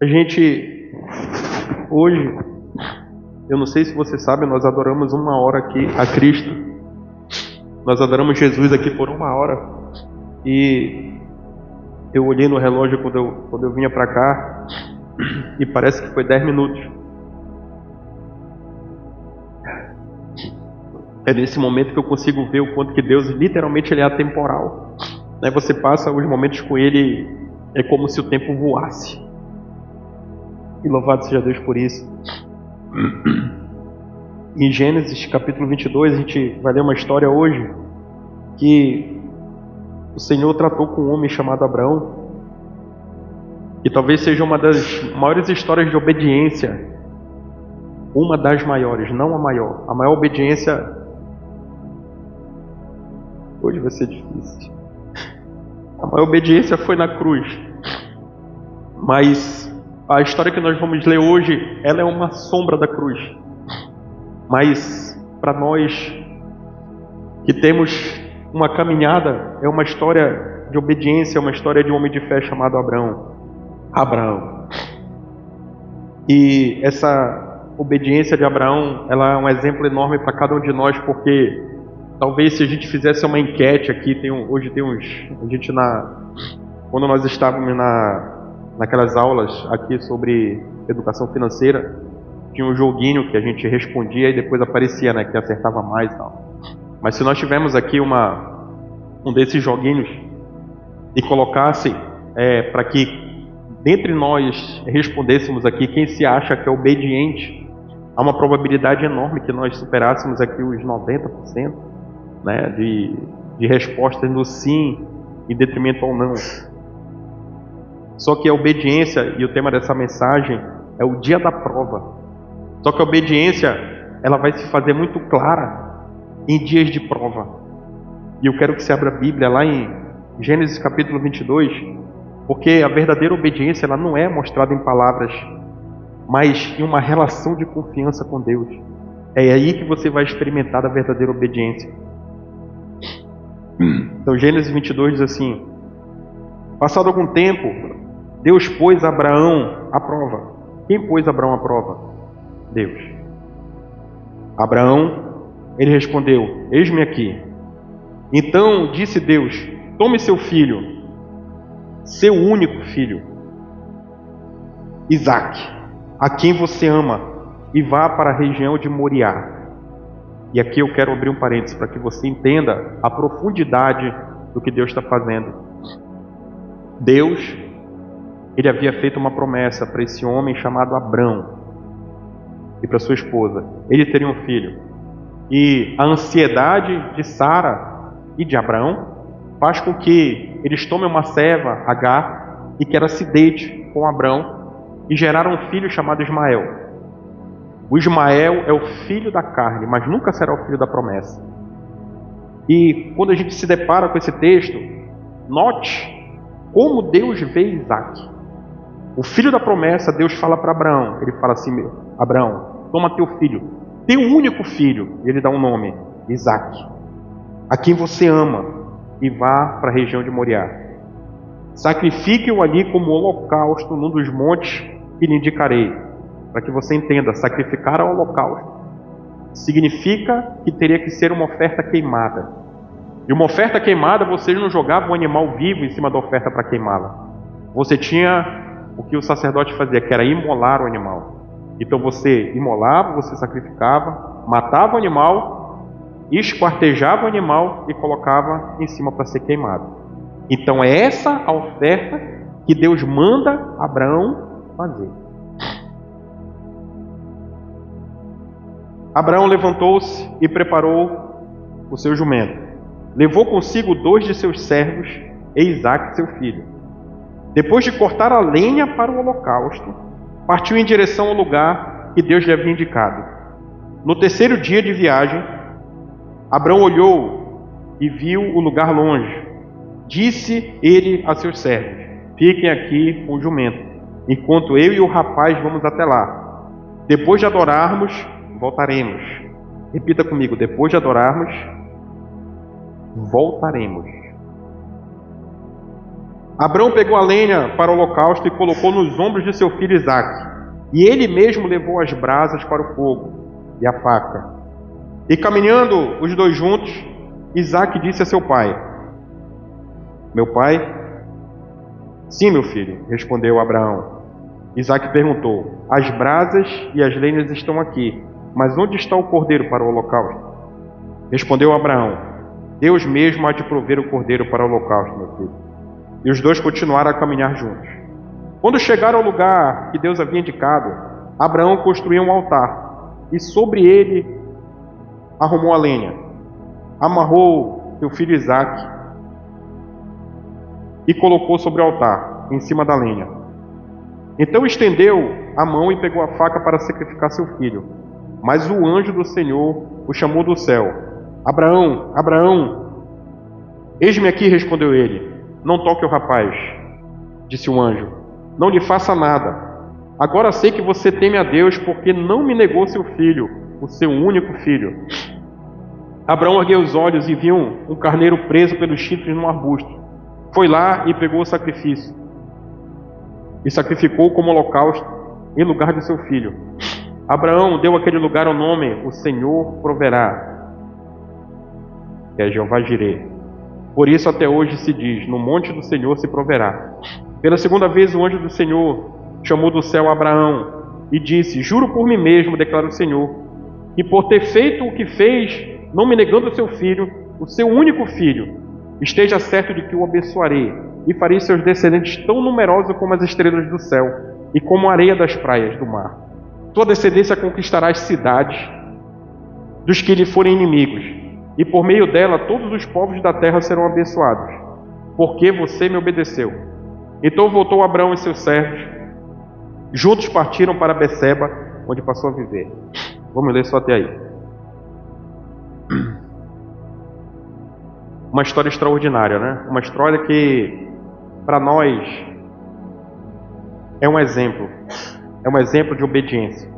A gente, hoje, eu não sei se você sabe, nós adoramos 1 hora aqui a Cristo. Nós adoramos Jesus aqui por 1 hora. E eu olhei no relógio quando eu vinha para cá e parece que foi 10 minutos. É nesse momento que eu consigo ver o quanto que Deus literalmente ele é atemporal. Você passa os momentos com Ele, é como se o tempo voasse. E louvado seja Deus por isso. Em Gênesis capítulo 22, a gente vai ler uma história hoje que o Senhor tratou com um homem chamado Abraão, e talvez seja uma das maiores histórias de obediência, uma das maiores, não a maior. A maior obediência hoje vai ser difícil. A maior obediência foi na cruz, mas a história que nós vamos ler hoje, ela é uma sombra da cruz. Mas para nós que temos uma caminhada, é uma história de obediência, é uma história de um homem de fé chamado Abraão. E essa obediência de Abraão, ela é um exemplo enorme para cada um de nós, porque talvez se a gente fizesse uma enquete aqui, quando nós estávamos naquelas aulas aqui sobre educação financeira, tinha um joguinho que a gente respondia e depois aparecia, que acertava mais e tal. Mas se nós tivermos aqui um desses joguinhos e colocasse para que dentre nós respondêssemos aqui quem se acha que é obediente, há uma probabilidade enorme que nós superássemos aqui os 90%, de respostas no sim em detrimento ao não. Só que a obediência, e o tema dessa mensagem é o dia da prova. Só que a obediência, ela vai se fazer muito clara em dias de prova. E eu quero que você abra a Bíblia lá em Gênesis capítulo 22, porque a verdadeira obediência, ela não é mostrada em palavras, mas em uma relação de confiança com Deus. É aí que você vai experimentar a verdadeira obediência. Então Gênesis 22 diz assim: passado algum tempo, Deus pôs Abraão à prova. Quem pôs Abraão à prova? Deus. Abraão, ele respondeu: eis-me aqui. Então disse Deus: tome seu filho, seu único filho, Isaque, a quem você ama, e vá para a região de Moriá. E aqui eu quero abrir um parênteses para que você entenda a profundidade do que Deus está fazendo. Deus, ele havia feito uma promessa para esse homem chamado Abrão e para sua esposa. Ele teria um filho. E a ansiedade de Sara e de Abrão faz com que eles tomem uma serva, Agar, e que ela se deite com Abrão e geraram um filho chamado Ismael. O Ismael é o filho da carne, mas nunca será o filho da promessa. E quando a gente se depara com esse texto, note como Deus vê Isaque. O filho da promessa, Deus fala para Abraão. Ele fala assim: Abraão, toma teu filho, teu único filho, e ele dá um nome, Isaque, a quem você ama, e vá para a região de Moriá. Sacrifique-o ali como holocausto num dos montes que lhe indicarei. Para que você entenda, sacrificar ao holocausto significa que teria que ser uma oferta queimada. E uma oferta queimada, você não jogava um animal vivo em cima da oferta para queimá-la. Você tinha o que o sacerdote fazia, que era imolar o animal. Então você imolava, você sacrificava, matava o animal, esquartejava o animal e colocava em cima para ser queimado. Então é essa a oferta que Deus manda Abraão fazer. Abraão levantou-se e preparou o seu jumento. Levou consigo 2 de seus servos e Isaque, seu filho. Depois de cortar a lenha para o holocausto, partiu em direção ao lugar que Deus lhe havia indicado. No 3º dia de viagem, Abraão olhou e viu o lugar longe. Disse ele a seus servos: fiquem aqui com o jumento, enquanto eu e o rapaz vamos até lá. Depois de adorarmos, voltaremos. Repita comigo: depois de adorarmos, voltaremos. Abraão pegou a lenha para o holocausto e colocou nos ombros de seu filho Isaque. E ele mesmo levou as brasas para o fogo e a faca. E caminhando os dois juntos, Isaque disse a seu pai: Meu pai? Sim, meu filho, respondeu Abraão. Isaque perguntou: As brasas e as lenhas estão aqui, mas onde está o cordeiro para o holocausto? Respondeu Abraão: Deus mesmo há de prover o cordeiro para o holocausto, meu filho. E os dois continuaram a caminhar juntos. Quando chegaram ao lugar que Deus havia indicado, Abraão construiu um altar e sobre ele arrumou a lenha, amarrou seu filho Isaque e colocou sobre o altar, em cima da lenha. Então estendeu a mão e pegou a faca para sacrificar seu filho. Mas o anjo do Senhor o chamou do céu: Abraão, Abraão! Eis-me aqui, respondeu ele. Não toque o rapaz, disse o anjo. Não lhe faça nada. Agora sei que você teme a Deus, porque não me negou seu filho, o seu único filho. Abraão ergueu os olhos e viu um carneiro preso pelos chifres num arbusto. Foi lá e pegou o sacrifício e sacrificou como holocausto em lugar de seu filho. Abraão deu àquele lugar o nome: O Senhor proverá, que é Jeová Jireh. Por isso até hoje se diz: No monte do Senhor se proverá. Pela segunda vez o anjo do Senhor chamou do céu Abraão e disse: Juro por mim mesmo, declara o Senhor, que por ter feito o que fez, não me negando o seu filho, o seu único filho, esteja certo de que o abençoarei e farei seus descendentes tão numerosos como as estrelas do céu e como a areia das praias do mar. Sua descendência conquistará as cidades dos que lhe forem inimigos, e por meio dela todos os povos da terra serão abençoados, porque você me obedeceu. Então voltou Abraão e seus servos, juntos partiram para Beceba, onde passou a viver. Vamos ler só até aí. Uma história extraordinária, né? Uma história que, para nós, é um exemplo de obediência.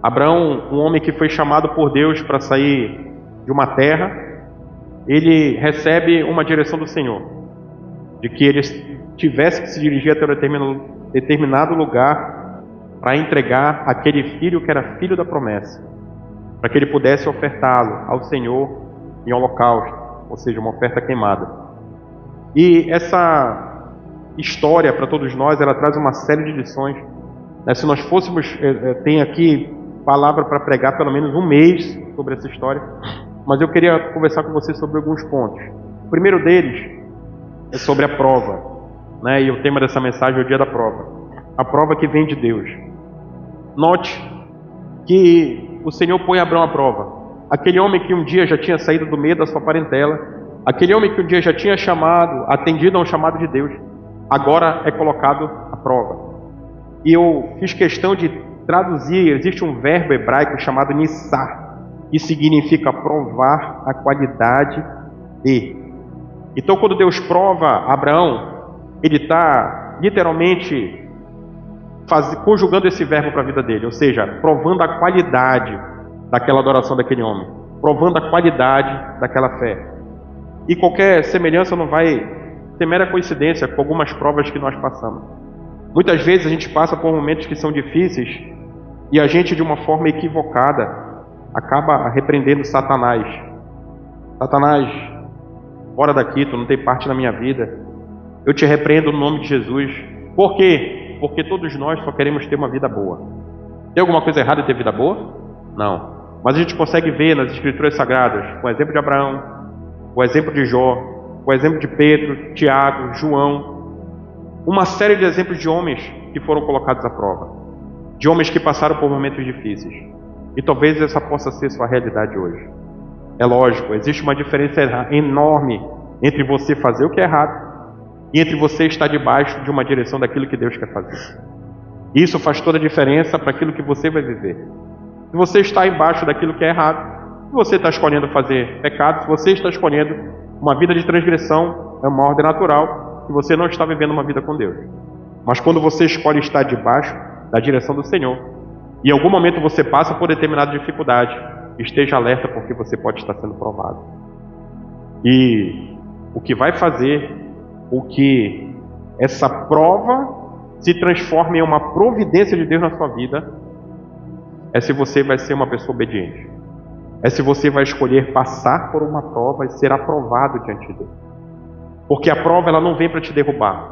Abraão, um homem que foi chamado por Deus para sair de uma terra, ele recebe uma direção do Senhor, de que ele tivesse que se dirigir até um determinado lugar para entregar aquele filho que era filho da promessa, para que ele pudesse ofertá-lo ao Senhor em holocausto, ou seja, uma oferta queimada. E essa história, para todos nós, ela traz uma série de lições. Se nós fôssemos, tem aqui palavra para pregar pelo menos um mês sobre essa história, mas eu queria conversar com vocês sobre alguns pontos. O primeiro deles é sobre a prova, né? E o tema dessa mensagem é o dia da prova. A prova que vem de Deus. Note que o Senhor põe Abraão à prova. Aquele homem que um dia já tinha saído do meio da sua parentela, aquele homem que um dia já tinha atendido a um chamado de Deus, agora é colocado à prova. E eu fiz questão de traduzir, existe um verbo hebraico chamado nissar, que significa provar a qualidade de. Então, quando Deus prova Abraão, Ele está literalmente conjugando esse verbo para a vida dele, ou seja, provando a qualidade daquela adoração daquele homem, provando a qualidade daquela fé. E qualquer semelhança não vai ser mera coincidência com algumas provas que nós passamos. Muitas vezes a gente passa por momentos que são difíceis e a gente, de uma forma equivocada, acaba repreendendo Satanás. Satanás, fora daqui, tu não tem parte na minha vida. Eu te repreendo no nome de Jesus. Por quê? Porque todos nós só queremos ter uma vida boa. Tem alguma coisa errada em ter vida boa? Não. Mas a gente consegue ver nas Escrituras Sagradas, com o exemplo de Abraão, com o exemplo de Jó, com o exemplo de Pedro, Tiago, João, uma série de exemplos de homens que foram colocados à prova, de homens que passaram por momentos difíceis. E talvez essa possa ser sua realidade hoje. É lógico, existe uma diferença enorme entre você fazer o que é errado e entre você estar debaixo de uma direção daquilo que Deus quer fazer. Isso faz toda a diferença para aquilo que você vai viver. Se você está embaixo daquilo que é errado, se você está escolhendo fazer pecado, se você está escolhendo uma vida de transgressão, é uma ordem natural que você não está vivendo uma vida com Deus. Mas quando você escolhe estar debaixo da direção do Senhor, e em algum momento você passa por determinada dificuldade, esteja alerta porque você pode estar sendo provado. E o que vai fazer o que essa prova se transforma em uma providência de Deus na sua vida, é se você vai ser uma pessoa obediente. É se você vai escolher passar por uma prova e ser aprovado diante de Deus. Porque a prova ela não vem para te derrubar.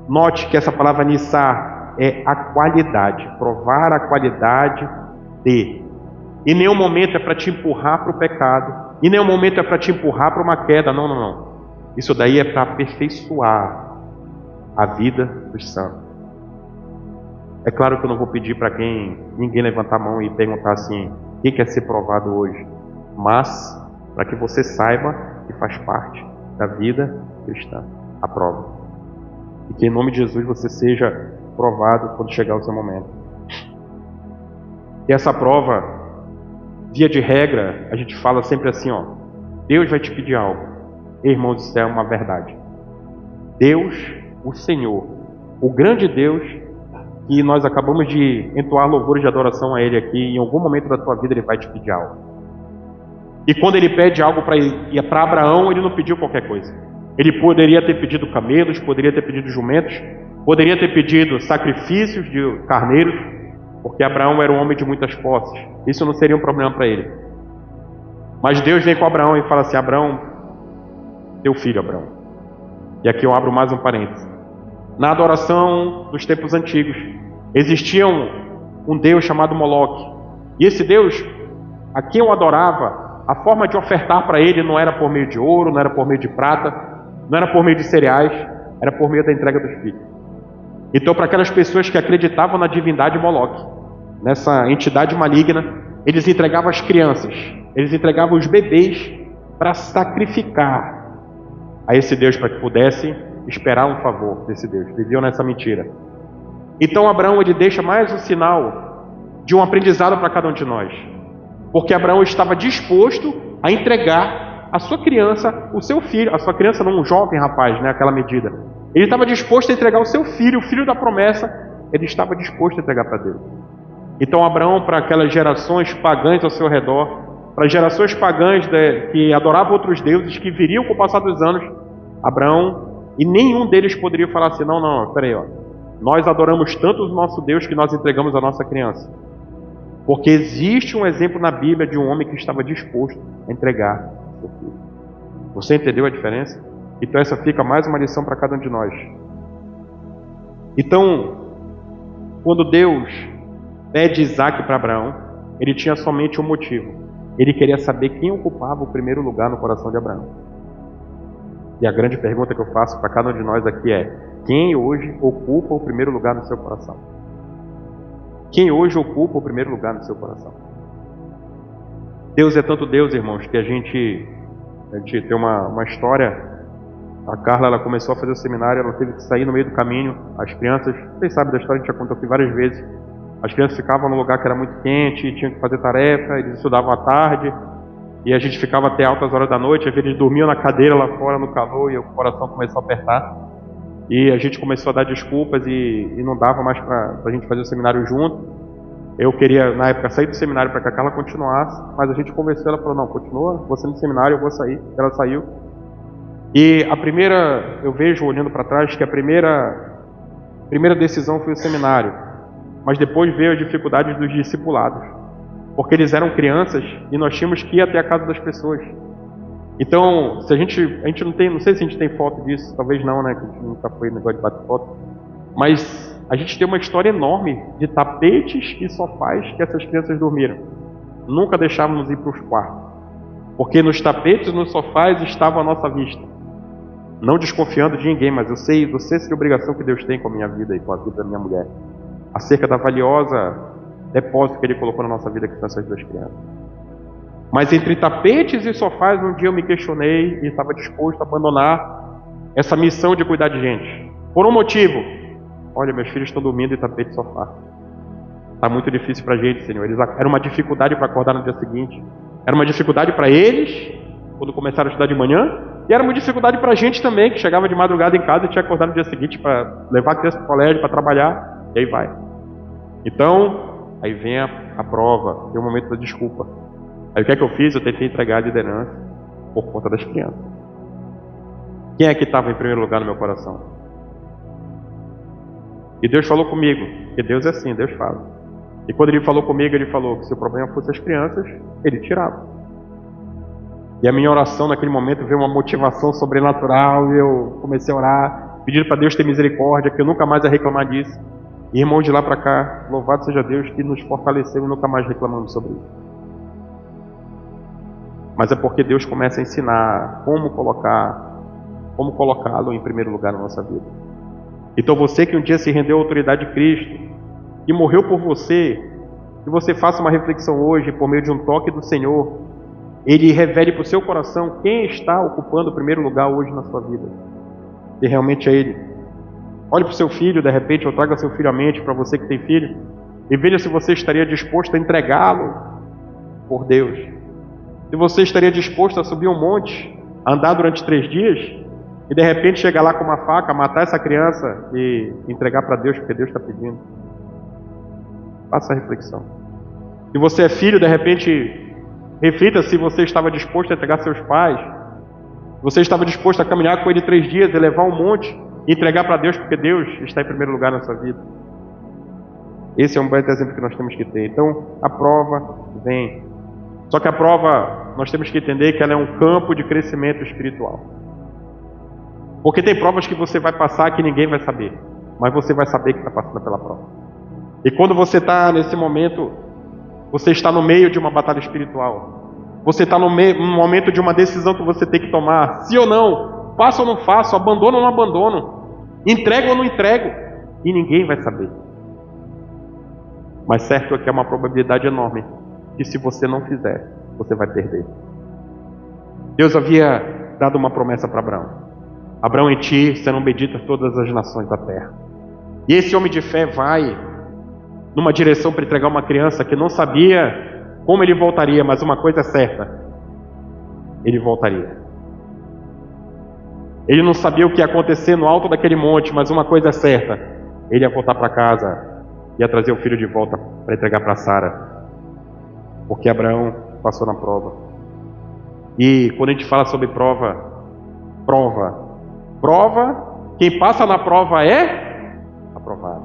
Note que essa palavra nissar é a qualidade, provar a qualidade de. Em nenhum momento é para te empurrar para o pecado, em nenhum momento é para te empurrar para uma queda, não. Isso daí é para aperfeiçoar a vida dos santos. É claro que eu não vou pedir para ninguém levantar a mão e perguntar assim, o que quer ser provado hoje? Mas, para que você saiba que faz parte da vida cristã, a prova. E que em nome de Jesus você seja provado quando chegar o seu momento. E essa prova, via de regra, a gente fala sempre assim, Deus vai te pedir algo. Irmãos, isso é uma verdade. Deus, o Senhor, o grande Deus, que nós acabamos de entoar louvores de adoração a Ele aqui, em algum momento da tua vida Ele vai te pedir algo. E quando Ele pede algo para Abraão, Ele não pediu qualquer coisa. Ele poderia ter pedido camelos, poderia ter pedido jumentos, poderia ter pedido sacrifícios de carneiros, porque Abraão era um homem de muitas posses. Isso não seria um problema para ele. Mas Deus vem com Abraão e fala assim, Abraão, teu filho Abraão. E aqui eu abro mais um parênteses. Na adoração dos tempos antigos, existia um Deus chamado Moloque. E esse Deus, a quem eu adorava, a forma de ofertar para ele não era por meio de ouro, não era por meio de prata, não era por meio de cereais, era por meio da entrega dos filhos. Então, para aquelas pessoas que acreditavam na divindade Moloque, nessa entidade maligna, eles entregavam as crianças, eles entregavam os bebês para sacrificar a esse Deus, para que pudessem esperar um favor desse Deus. Viviam nessa mentira. Então Abraão ele deixa mais um sinal de um aprendizado para cada um de nós. Porque Abraão estava disposto a entregar a sua criança, o seu filho, a sua criança não um jovem rapaz, né, aquela medida. Ele estava disposto a entregar o seu filho, o filho da promessa, ele estava disposto a entregar para Deus. Então Abraão, para aquelas gerações pagãs ao seu redor, para as gerações pagãs que adoravam outros deuses, que viriam com o passar dos anos, Abraão, e nenhum deles poderia falar assim, não, peraí, nós adoramos tanto o nosso Deus que nós entregamos a nossa criança. Porque existe um exemplo na Bíblia de um homem que estava disposto a entregar seu filho. Você entendeu a diferença? Então essa fica mais uma lição para cada um de nós. Então, quando Deus pede Isaac para Abraão, ele tinha somente um motivo. Ele queria saber quem ocupava o primeiro lugar no coração de Abraão. E a grande pergunta que eu faço para cada um de nós aqui é: quem hoje ocupa o primeiro lugar no seu coração? Quem hoje ocupa o primeiro lugar no seu coração? Deus é tanto Deus, irmãos, que a gente tem uma história. A Carla, ela começou a fazer o seminário, ela teve que sair no meio do caminho. As crianças, vocês sabem da história, a gente já contou aqui várias vezes. As crianças ficavam num lugar que era muito quente, tinham que fazer tarefa, eles estudavam à tarde, e a gente ficava até altas horas da noite. Às vezes eles dormiam na cadeira lá fora, no calor, e o coração começou a apertar. E a gente começou a dar desculpas e não dava mais para a gente fazer o seminário junto. Eu queria, na época, sair do seminário para que a Carla continuasse, mas a gente conversou, ela falou, não, continua, você no seminário, eu vou sair. Ela saiu. E eu vejo olhando para trás que a primeira decisão foi o seminário, mas depois veio a dificuldade dos discipulados, porque eles eram crianças e nós tínhamos que ir até a casa das pessoas. Então, se a gente não tem, não sei se a gente tem foto disso, talvez não, né, que a gente nunca foi no negócio de bater foto, mas a gente tem uma história enorme de tapetes e sofás que essas crianças dormiram. Nunca deixávamos ir para os quartos, porque nos tapetes e nos sofás estava a nossa vista. Não desconfiando de ninguém, mas eu sei a obrigação que Deus tem com a minha vida e com a vida da minha mulher, acerca da valiosa depósito que Ele colocou na nossa vida, que são essas duas crianças. Mas entre tapetes e sofás, um dia eu me questionei e estava disposto a abandonar essa missão de cuidar de gente. Por um motivo: olha, meus filhos estão dormindo em tapete e sofá. Está muito difícil para a gente, Senhor. Era uma dificuldade para acordar no dia seguinte. Era uma dificuldade para eles, quando começaram a estudar de manhã. E era uma dificuldade para a gente também, que chegava de madrugada em casa e tinha que acordar no dia seguinte para levar a criança para o colégio, para trabalhar. E aí vai. Então, aí vem a prova, tem o momento da desculpa. Aí o que é que eu fiz? Eu tentei entregar a liderança por conta das crianças. Quem é que estava em primeiro lugar no meu coração? E Deus falou comigo, porque Deus é assim, Deus fala. E quando Ele falou comigo, Ele falou que se o problema fosse as crianças, Ele tirava. E a minha oração naquele momento veio uma motivação sobrenatural, e eu comecei a orar, pedindo para Deus ter misericórdia, que eu nunca mais ia reclamar disso. E irmão, de lá para cá, louvado seja Deus que nos fortaleceu e nunca mais reclamamos sobre isso. Mas é porque Deus começa a ensinar como colocá-lo em primeiro lugar na nossa vida. Então você que um dia se rendeu à autoridade de Cristo e morreu por você, que você faça uma reflexão hoje por meio de um toque do Senhor, Ele revele para o seu coração quem está ocupando o primeiro lugar hoje na sua vida. Se realmente é Ele. Olhe para o seu filho, de repente, ou traga seu filho à mente, para você que tem filho, e veja se você estaria disposto a entregá-lo por Deus. Se você estaria disposto a subir um monte, a andar durante 3 dias, e de repente chegar lá com uma faca, matar essa criança e entregar para Deus, porque Deus está pedindo. Faça a reflexão. Se você é filho, de repente, reflita se você estava disposto a entregar seus pais. Você estava disposto a caminhar com ele 3 dias e levar um monte e entregar para Deus, porque Deus está em primeiro lugar na sua vida. Esse é um bom exemplo que nós temos que ter. Então, a prova vem. Só que a prova, nós temos que entender que ela é um campo de crescimento espiritual. Porque tem provas que você vai passar que ninguém vai saber, mas você vai saber que está passando pela prova. E quando você está nesse momento, você está no meio de uma batalha espiritual. Você está no momento de uma decisão que você tem que tomar. Sim ou não? Faço ou não faço? Abandono ou não abandono? Entrego ou não entrego? E ninguém vai saber. Mas certo é que é uma probabilidade enorme que se você não fizer, você vai perder. Deus havia dado uma promessa para Abraão. Abraão, em ti serão benditas todas as nações da terra. E esse homem de fé vai numa direção para entregar uma criança que não sabia como ele voltaria, mas uma coisa é certa, ele voltaria. Ele não sabia o que ia acontecer no alto daquele monte, mas uma coisa é certa, ele ia voltar para casa, ia trazer o filho de volta para entregar para Sara, porque Abraão passou na prova. E quando a gente fala sobre prova, quem passa na prova é aprovado.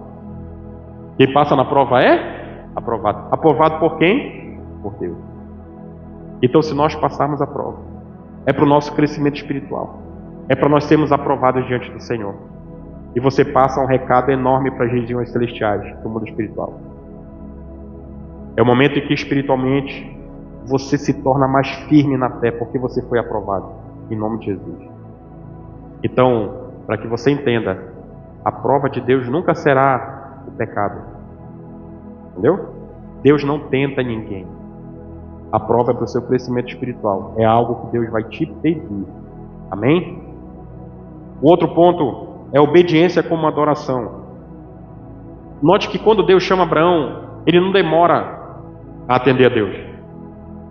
Quem passa na prova é aprovado. Aprovado por quem? Por Deus. Então, se nós passarmos a prova, é para o nosso crescimento espiritual. É para nós sermos aprovados diante do Senhor. E você passa um recado enorme para as regiões celestiais do mundo espiritual. É o momento em que espiritualmente você se torna mais firme na fé, porque você foi aprovado, em nome de Jesus. Então, para que você entenda, a prova de Deus nunca será o pecado. Entendeu? Deus não tenta ninguém. A prova é para o seu crescimento espiritual. É algo que Deus vai te pedir. Amém? O outro ponto é obediência como adoração. Note que quando Deus chama Abraão, ele não demora a atender a Deus.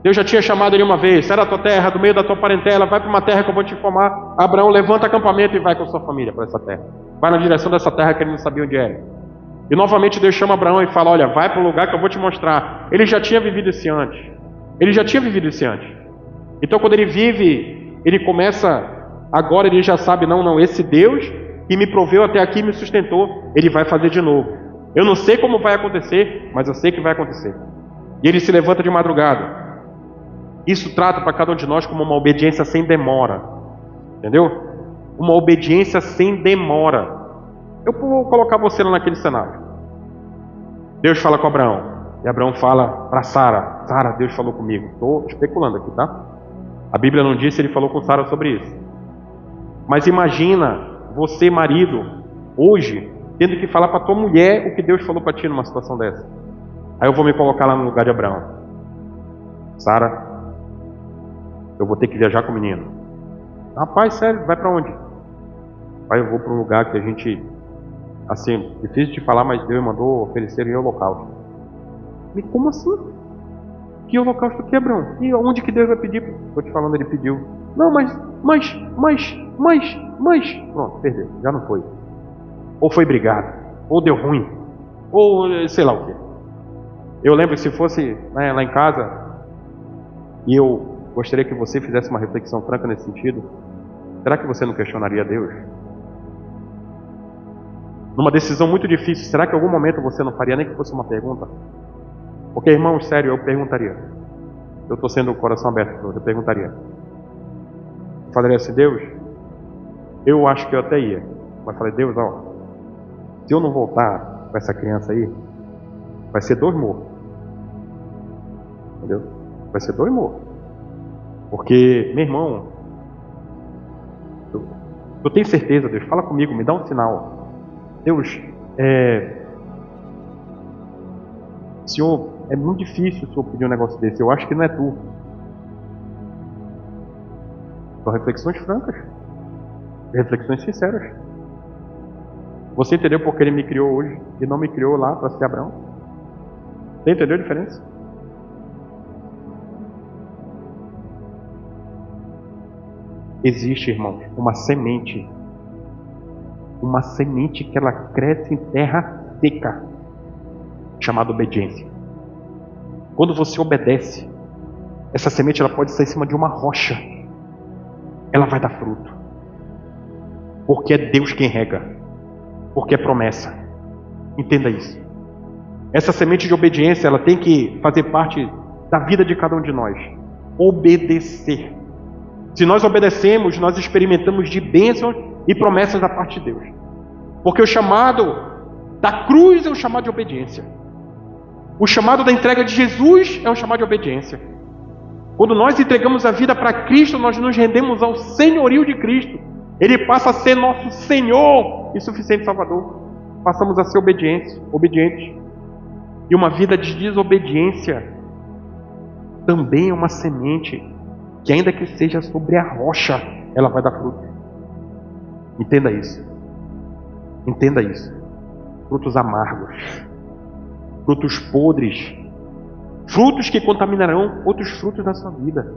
Deus já tinha chamado ele uma vez: sai da tua terra, do meio da tua parentela, vai para uma terra que eu vou te informar. Abraão, levanta acampamento e vai com sua família para essa terra. Vai na direção dessa terra que ele não sabia onde era. E novamente Deus chama Abraão e fala: olha, vai para o lugar que eu vou te mostrar. Ele já tinha vivido isso antes. Então quando ele vive, ele começa, agora ele já sabe, não, esse Deus que me proveu até aqui, me sustentou, ele vai fazer de novo. Eu não sei como vai acontecer, mas eu sei que vai acontecer. E ele se levanta de madrugada. Isso trata para cada um de nós como uma obediência sem demora. Entendeu? Uma obediência sem demora. Eu vou colocar você lá naquele cenário. Deus fala com Abraão. E Abraão fala para Sara: Sara, Deus falou comigo. Estou especulando aqui, tá? A Bíblia não diz se ele falou com Sara sobre isso. Mas imagina você, marido, hoje, tendo que falar para tua mulher o que Deus falou para ti numa situação dessa. Aí eu vou me colocar lá no lugar de Abraão. Sara, eu vou ter que viajar com o menino. Rapaz, sério, vai para onde? Pai, eu vou para um lugar que a gente, assim, difícil de falar, mas Deus mandou oferecer em holocausto. E como assim? Que holocausto que é, Abraão? E onde que Deus vai pedir? Estou te falando, ele pediu. Não, mas. Pronto, perdeu, já não foi. Ou foi brigado, ou deu ruim, ou sei lá o quê. Eu lembro que se fosse lá em casa, e eu gostaria que você fizesse uma reflexão franca nesse sentido. Será que você não questionaria Deus? Numa decisão muito difícil, será que em algum momento você não faria nem que fosse uma pergunta? Porque, irmãos, sério, eu perguntaria. Eu estou sendo o coração aberto, eu perguntaria. Eu falaria assim: Deus, eu acho que eu até ia. Mas falei: Deus, ó, se eu não voltar com essa criança aí, vai ser 2 mortos. Entendeu? Vai ser 2 mortos. Porque, meu irmão, eu tenho certeza, Deus, fala comigo, me dá um sinal. Deus, Senhor, é muito difícil o Senhor pedir um negócio desse. Eu acho que não é tu. São reflexões francas. Reflexões sinceras. Você entendeu porque Ele me criou hoje e não me criou lá para ser Abraão? Você entendeu a diferença? Existe, irmãos, uma semente que ela cresce em terra seca, chamada obediência. Quando você obedece, essa semente ela pode sair em cima de uma rocha, ela vai dar fruto, porque é Deus quem rega, porque é promessa. Entenda isso. Essa semente de obediência ela tem que fazer parte da vida de cada um de nós. Obedecer. Se nós obedecemos, nós experimentamos de bênçãos e promessas da parte de Deus. Porque o chamado da cruz é um chamado de obediência. O chamado da entrega de Jesus é um chamado de obediência. Quando nós entregamos a vida para Cristo, nós nos rendemos ao senhorio de Cristo. Ele passa a ser nosso Senhor e suficiente Salvador. Passamos a ser obedientes. E uma vida de desobediência também é uma semente que, ainda que seja sobre a rocha, ela vai dar fruto. Entenda isso. Entenda isso. Frutos amargos, frutos podres, frutos que contaminarão outros frutos da sua vida.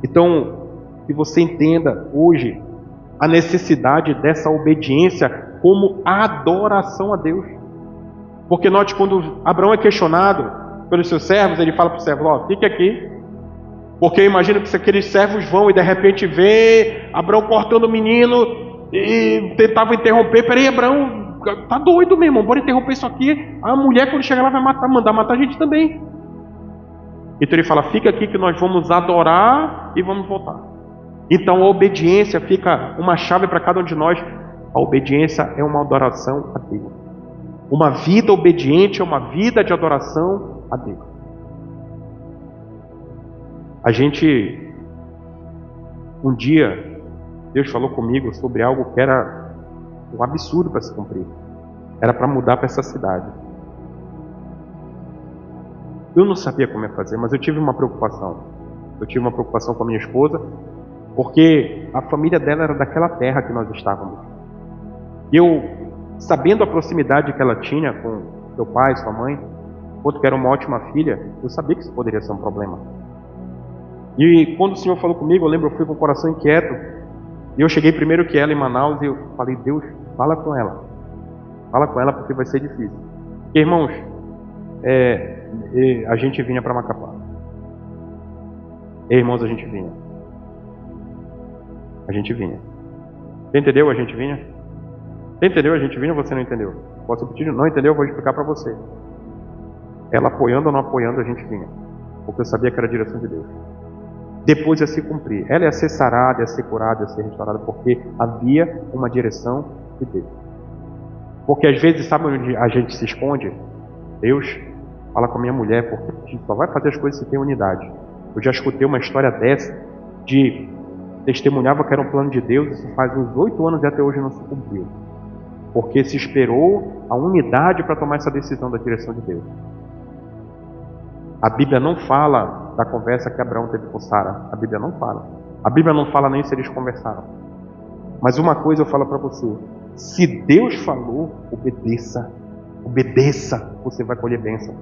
Então, que você entenda hoje a necessidade dessa obediência como adoração a Deus. Porque note, quando Abraão é questionado pelos seus servos, ele fala para o servo: ó, fique aqui. Porque eu imagino que se aqueles servos vão e de repente vê Abraão cortando o menino e tentava interromper. Peraí, Abraão, tá doido mesmo, bora interromper isso aqui. A mulher, quando chegar lá, vai mandar matar a gente também. Então ele fala: fica aqui que nós vamos adorar e vamos voltar. Então a obediência fica uma chave para cada um de nós. A obediência é uma adoração a Deus. Uma vida obediente é uma vida de adoração a Deus. Um dia, Deus falou comigo sobre algo que era um absurdo para se cumprir. Era para mudar para essa cidade. Eu não sabia como ia fazer, mas eu tive uma preocupação. Eu tive uma preocupação com a minha esposa, porque a família dela era daquela terra que nós estávamos. E eu, sabendo a proximidade que ela tinha com seu pai, sua mãe, quanto que era uma ótima filha, eu sabia que isso poderia ser um problema. E quando o Senhor falou comigo, eu lembro, eu fui com o coração inquieto. E eu cheguei primeiro que ela em Manaus e eu falei: Deus, fala com ela. Fala com ela porque vai ser difícil. Porque, irmãos, a gente vinha para Macapá. Irmãos, a gente vinha. Você entendeu? A gente vinha? Você entendeu? A gente vinha ou você não entendeu? Posso repetir? Não entendeu? Eu vou explicar para você. Ela apoiando ou não apoiando, a gente vinha. Porque eu sabia que era a direção de Deus. Depois ia se cumprir. Ela ia ser sarada, ia ser curada, ia ser restaurada, porque havia uma direção de Deus. Porque às vezes, sabe onde a gente se esconde? Deus, fala com a minha mulher, porque a gente só vai fazer as coisas se tem unidade. Eu já escutei uma história dessa, de testemunhava que era um plano de Deus, isso faz uns 8 anos e até hoje não se cumpriu. Porque se esperou a unidade para tomar essa decisão da direção de Deus. A Bíblia não fala da conversa que Abraão teve com Sara. A Bíblia não fala. A Bíblia não fala nem se eles conversaram. Mas uma coisa eu falo para você: se Deus falou, obedeça. Obedeça, você vai colher bênção.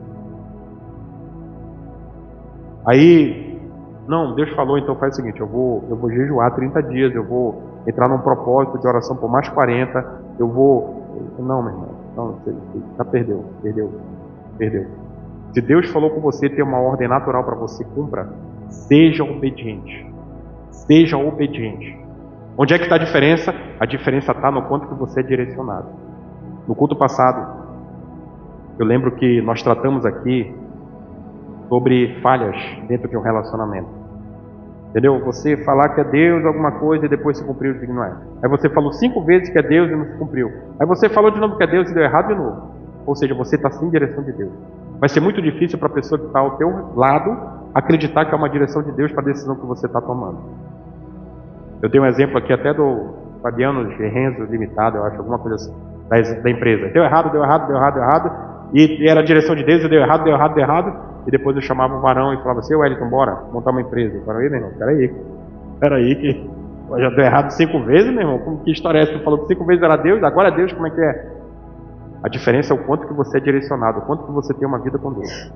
Aí, não, Deus falou, então faz o seguinte: eu vou jejuar 30 dias, eu vou entrar num propósito de oração por mais 40, eu vou... Não, meu irmão, não, você já perdeu. Se Deus falou com você, tem uma ordem natural para você, cumpra. Seja obediente. Onde é que está a diferença? A diferença está no quanto que você é direcionado. No culto passado, eu lembro que nós tratamos aqui sobre falhas dentro de um relacionamento. Entendeu? Você falar que é Deus alguma coisa e depois se cumpriu e não é. Aí você falou 5 vezes que é Deus e não se cumpriu. Aí você falou de novo que é Deus e deu errado de novo. Ou seja, você está sem direção de Deus. Vai ser muito difícil para a pessoa que está ao teu lado acreditar que é uma direção de Deus para a decisão que você está tomando. Eu tenho um exemplo aqui até do Fabiano Renzo Limitado, eu acho, alguma coisa assim, da empresa. Deu errado, e era a direção de Deus e deu errado. E depois eu chamava o varão e falava assim: Wellington, bora montar uma empresa. Eu falei: meu irmão, peraí, que já deu errado 5 vezes, meu irmão. Que história é essa? Tu falou que 5 vezes era Deus, agora é Deus, como é que é? A diferença é o quanto que você é direcionado, o quanto que você tem uma vida com Deus.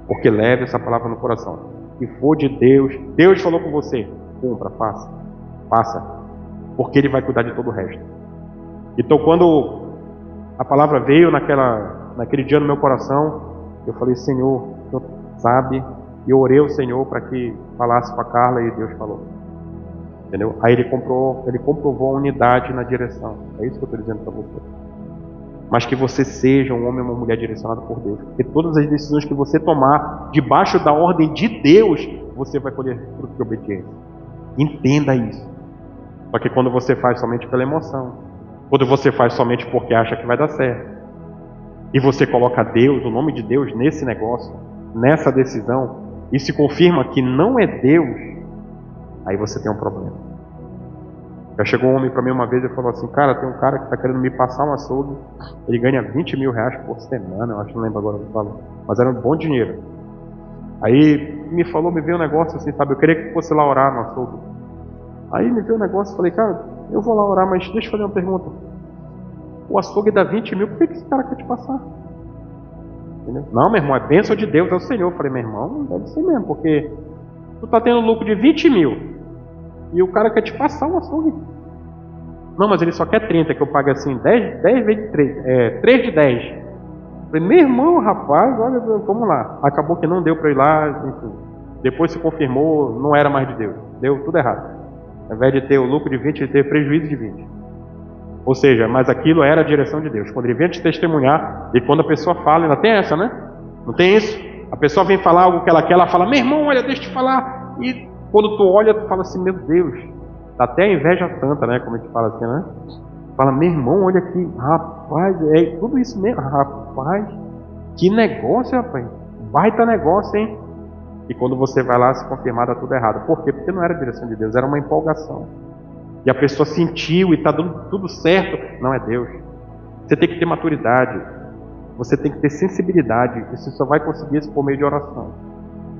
Porque leve essa palavra no coração. Se for de Deus, Deus falou com você, cumpra, faça. Porque Ele vai cuidar de todo o resto. Então quando a palavra veio naquele dia no meu coração, eu falei: Senhor, o Senhor sabe. E eu orei ao Senhor para que falasse para Carla e Deus falou. Entendeu? Aí ele comprovou a unidade na direção. É isso que eu estou dizendo para você. Mas que você seja um homem ou uma mulher direcionado por Deus. Porque todas as decisões que você tomar debaixo da ordem de Deus, você vai colher fruto de obediência. Entenda isso. Só que quando você faz somente pela emoção, quando você faz somente porque acha que vai dar certo, e você coloca Deus, o nome de Deus nesse negócio, nessa decisão, e se confirma que não é Deus, aí você tem um problema. Já chegou um homem para mim uma vez e falou assim: cara, tem um cara que está querendo me passar um açougue, ele ganha 20 mil reais por semana, eu acho, não lembro agora o que falou, mas era um bom dinheiro. Aí me veio um negócio assim, sabe, eu queria que fosse lá orar no açougue. Aí me veio um negócio, falei: cara, eu vou lá orar, mas deixa eu fazer uma pergunta. O açougue dá 20 mil, por que esse cara quer te passar? Entendeu? Não, meu irmão, é bênção de Deus, é o Senhor. Eu falei: meu irmão, deve ser mesmo, porque tu está tendo lucro de 20 mil e o cara quer te passar um açougue. Não, mas ele só quer 30, que eu pague assim, 10 vezes 3, 3 de 10. Eu falei: meu irmão, rapaz, olha, vamos lá. Acabou que não deu para ir lá, enfim. Depois se confirmou, não era mais de Deus, deu tudo errado. Ao invés de ter o lucro de 20, ele teve prejuízo de 20. Ou seja, mas aquilo era a direção de Deus. Quando ele vem te testemunhar, e quando a pessoa fala, ainda tem essa, né? Não tem isso? A pessoa vem falar algo que ela quer, ela fala: meu irmão, olha, deixa eu te falar. E quando tu olha, tu fala assim: meu Deus, dá até a inveja santa, né? Como a gente fala assim, né? Fala: meu irmão, olha aqui, rapaz, é tudo isso mesmo, rapaz, que negócio, rapaz, baita negócio, hein? E quando você vai lá se confirmar, dá tudo errado. Por quê? Porque não era a direção de Deus, era uma empolgação. E a pessoa sentiu e está dando tudo certo. Não é Deus. Você tem que ter maturidade. Você tem que ter sensibilidade. E você só vai conseguir isso por meio de oração.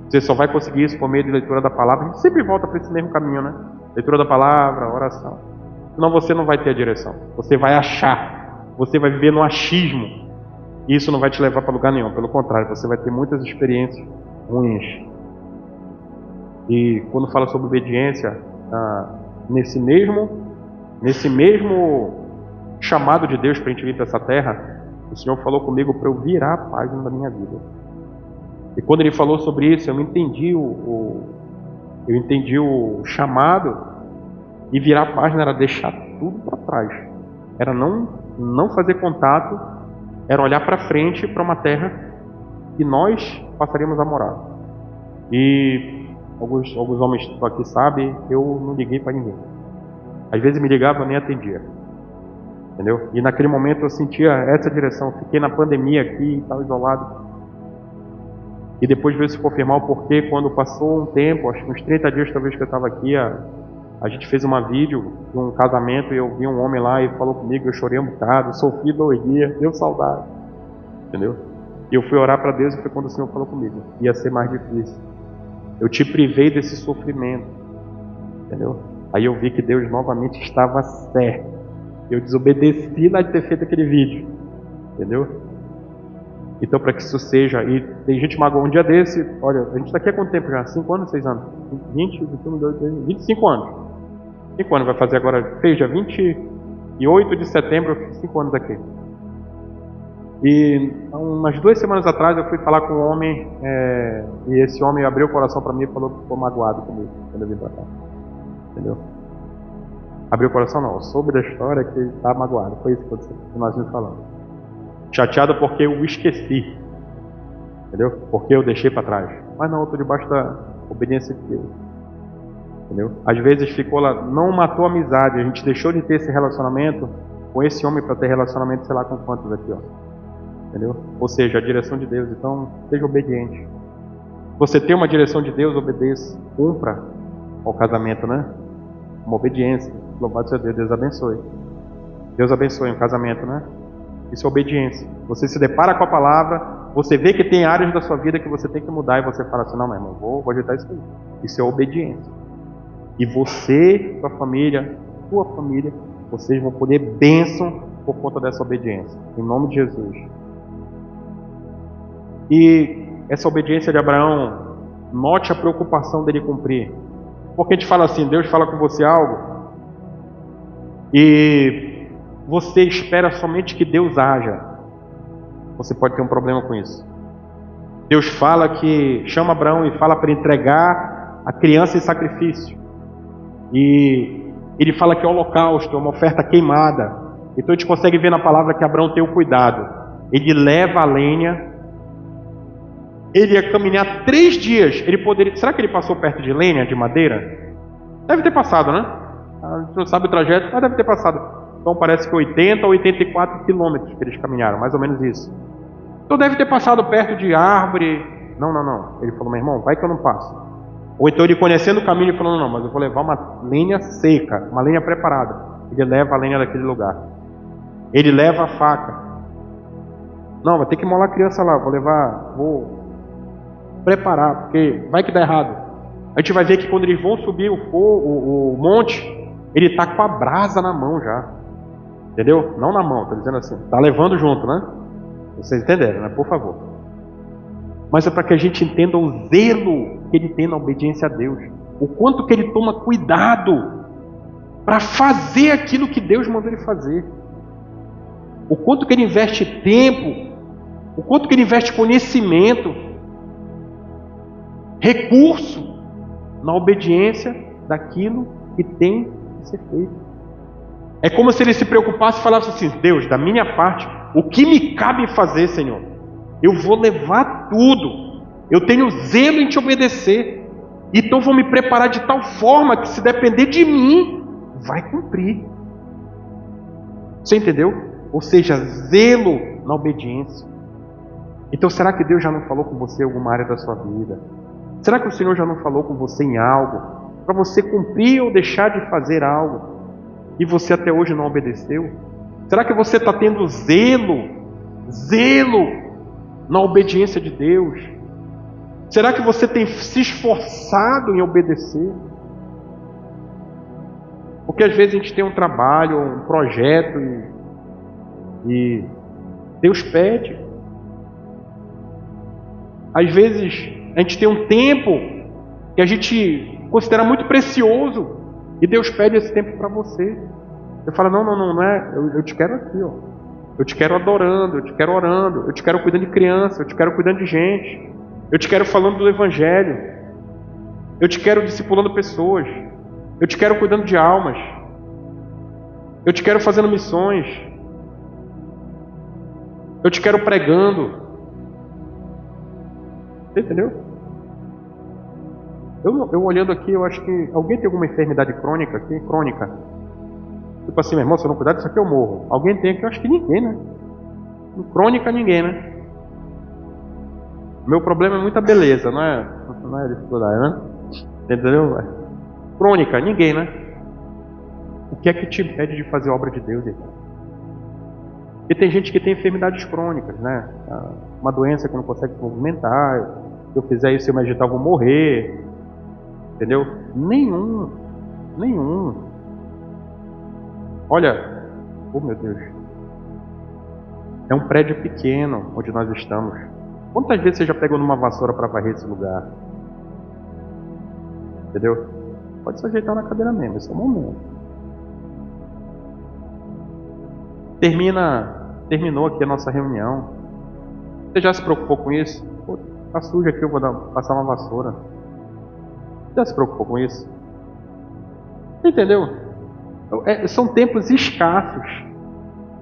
Você só vai conseguir isso por meio de leitura da palavra. A gente sempre volta para esse mesmo caminho, né? Leitura da palavra, oração. Senão você não vai ter a direção. Você vai achar. Você vai viver no achismo. E isso não vai te levar para lugar nenhum. Pelo contrário, você vai ter muitas experiências ruins. E quando fala sobre obediência, nesse mesmo chamado de Deus para a gente vir para essa terra, o Senhor falou comigo para eu virar a página da minha vida. E quando Ele falou sobre isso, eu entendi o chamado, e virar a página era deixar tudo para trás. Era não fazer contato, era olhar para frente para uma terra que nós passaríamos a morar. E alguns homens que estão aqui sabem, eu não liguei para ninguém. Às vezes me ligava, eu nem atendia. Entendeu? E naquele momento eu sentia essa direção. Fiquei na pandemia aqui, estava isolado. E depois veio se confirmar o porquê. Quando passou um tempo, acho que uns 30 dias talvez que eu estava aqui, a gente fez uma vídeo de um casamento e eu vi um homem lá e falou comigo, eu chorei um bocado, sofri 2 dias, deu saudade. Entendeu? E eu fui orar para Deus e foi quando o Senhor falou comigo. Ia ser mais difícil. Eu te privei desse sofrimento. Entendeu? Aí eu vi que Deus novamente estava certo. Eu desobedeci lá de ter feito aquele vídeo. Entendeu? Então, para que isso seja... E tem gente magoou um dia desse... Olha, a gente está aqui há quanto tempo já? 5 anos, 6 anos? 20, 21, 22, 25 anos. 5 anos vai fazer agora... Fez dia 28 de setembro, eu fiz 5 anos aqui. E umas 2 semanas atrás eu fui falar com um homem... e esse homem abriu o coração para mim e falou que ficou magoado comigo quando eu vim para cá. Entendeu? Abriu o coração não, eu soube da história que está magoado. Foi isso que nós vimos falando. Chateado porque eu o esqueci. Entendeu? Porque eu deixei para trás. Mas não, eu estou debaixo da obediência de Deus. Entendeu? Às vezes ficou lá, não matou a amizade. A gente deixou de ter esse relacionamento com esse homem para ter relacionamento, sei lá com quantos aqui, ó. Entendeu? Ou seja, a direção de Deus. Então, seja obediente. Você tem uma direção de Deus, obedeça. Cumpra ao casamento, né? Uma obediência. Louvado seja Deus. Deus abençoe. Deus abençoe um casamento, né? Isso é obediência. Você se depara com a palavra, você vê que tem áreas da sua vida que você tem que mudar e você fala assim, não, meu irmão, vou ajeitar isso aí. Isso é obediência. E você, sua família, vocês vão poder bênção por conta dessa obediência. Em nome de Jesus. E essa obediência de Abraão, note a preocupação dele cumprir. Porque a gente fala assim, Deus fala com você algo e você espera somente que Deus haja. Você pode ter um problema com isso. Deus fala que chama Abraão e fala para entregar a criança em sacrifício. E ele fala que é holocausto, é uma oferta queimada. Então a gente consegue ver na palavra que Abraão tem o cuidado. Ele leva a lenha. Ele ia caminhar 3 dias. Ele poderia. Será que ele passou perto de lenha, de madeira? Deve ter passado, né? A gente não sabe o trajeto, mas deve ter passado. Então parece que 80 ou 84 quilômetros que eles caminharam, mais ou menos isso. Então deve ter passado perto de árvore. Não. Ele falou, meu irmão, vai que eu não passo. Ou então ele conhecendo o caminho e falando, não, mas eu vou levar uma lenha seca, uma lenha preparada. Ele leva a lenha daquele lugar. Ele leva a faca. Não, vai ter que molar a criança lá, vou preparar, porque vai que dá errado. A gente vai ver que quando eles vão subir o monte, ele está com a brasa na mão já. Entendeu? Não na mão, estou dizendo assim. Está levando junto, né? Vocês entenderam, né? Por favor. Mas é para que a gente entenda o zelo que ele tem na obediência a Deus. O quanto que ele toma cuidado para fazer aquilo que Deus mandou ele fazer. O quanto que ele investe tempo. O quanto que ele investe conhecimento. Recurso na obediência daquilo que tem que ser feito. É como se ele se preocupasse e falasse assim, Deus, da minha parte, o que me cabe fazer, Senhor? Eu vou levar tudo. Eu tenho zelo em te obedecer. Então vou me preparar de tal forma que se depender de mim, vai cumprir. Você entendeu? Ou seja, zelo na obediência. Então será que Deus já não falou com você em alguma área da sua vida? Será que o Senhor já não falou com você em algo? Para você cumprir ou deixar de fazer algo? E você até hoje não obedeceu? Será que você está tendo zelo na obediência de Deus? Será que você tem se esforçado em obedecer? Porque às vezes a gente tem um trabalho, um projeto e Deus pede. Às vezes a gente tem um tempo que a gente considera muito precioso e Deus pede esse tempo para você. Você fala, não é, eu te quero aqui, ó. Eu te quero adorando, eu te quero orando, eu te quero cuidando de criança, eu te quero cuidando de gente, eu te quero falando do Evangelho, eu te quero discipulando pessoas, eu te quero cuidando de almas, eu te quero fazendo missões, eu te quero pregando. Você entendeu? Eu olhando aqui, eu acho que alguém tem alguma enfermidade crônica aqui? Crônica. Tipo assim, meu irmão, se eu não cuidar disso aqui eu morro. Alguém tem aqui? Eu acho que ninguém, né? Crônica ninguém, né? Meu problema é muita beleza, não é dificuldade, né? Entendeu? Crônica, ninguém, né? O que é que te impede de fazer a obra de Deus, irmão? Porque tem gente que tem enfermidades crônicas, né? Uma doença que não consegue se movimentar. Se eu fizer isso, se eu me agitar, eu vou morrer. Entendeu? Nenhum. Olha, oh meu Deus. É um prédio pequeno onde nós estamos. Quantas vezes você já pegou numa vassoura para varrer esse lugar? Entendeu? Pode se ajeitar na cadeira mesmo, esse é o momento. Terminou aqui a nossa reunião. Você já se preocupou com isso? Pô, tá sujo aqui, eu vou passar uma vassoura. Já se preocupou com isso? Entendeu? São tempos escassos.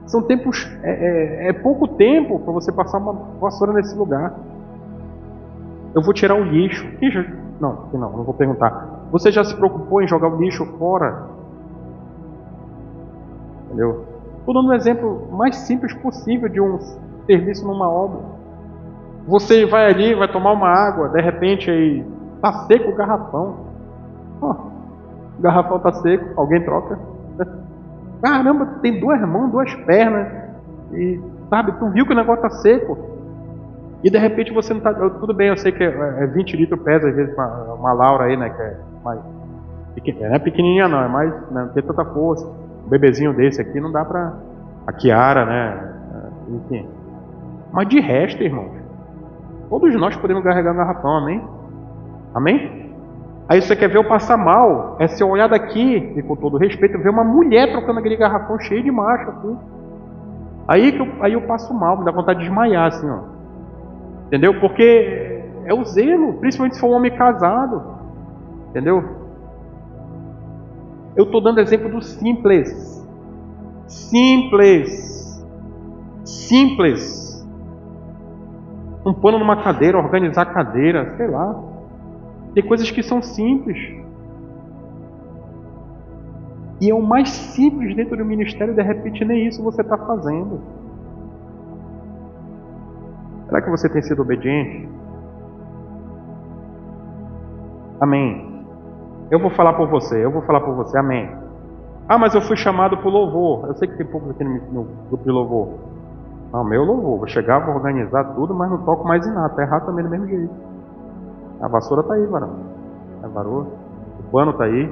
São tempos... É pouco tempo para você passar uma vassoura nesse lugar. Eu vou tirar o lixo. Não vou perguntar. Você já se preocupou em jogar o lixo fora? Entendeu? Estou dando um exemplo mais simples possível de um serviço numa obra. Você vai ali, vai tomar uma água, de repente aí tá seco o garrafão. O garrafão tá seco, alguém troca. Caramba, tu tem 2 mãos, 2 pernas. E sabe, tu viu que o negócio tá seco. E de repente você não tá. Tudo bem, eu sei que 20 litros pesa, às vezes, uma Laura aí, né? Que é mais pequenininha. Não é pequenininha não, é mais. Não tem tanta força. Um bebezinho desse aqui não dá pra. A Kiara, né? Enfim. Mas de resto, irmãos, todos nós podemos carregar um garrafão, amém? Amém? Aí você quer ver eu passar mal, é se eu olhar daqui, e com todo respeito, ver uma mulher trocando aquele garrafão cheio de macho assim. Aí eu passo mal, me dá vontade de desmaiar, assim, ó. Entendeu? Porque é o zelo, principalmente se for um homem casado. Entendeu? Eu estou dando exemplo do simples. Simples. Um pano numa cadeira, organizar a cadeira, sei lá. Tem coisas que são simples. E é o mais simples dentro do ministério, de repente nem isso você está fazendo. Será que você tem sido obediente? Amém. Eu vou falar por você, amém. Mas eu fui chamado para o louvor. Eu sei que tem poucos aqui no grupo de louvor. Não, meu louvor, vou chegar, vou organizar tudo, mas não toco mais em nada. Está errado também do mesmo jeito. A vassoura está aí, varão. A varoa. O pano está aí.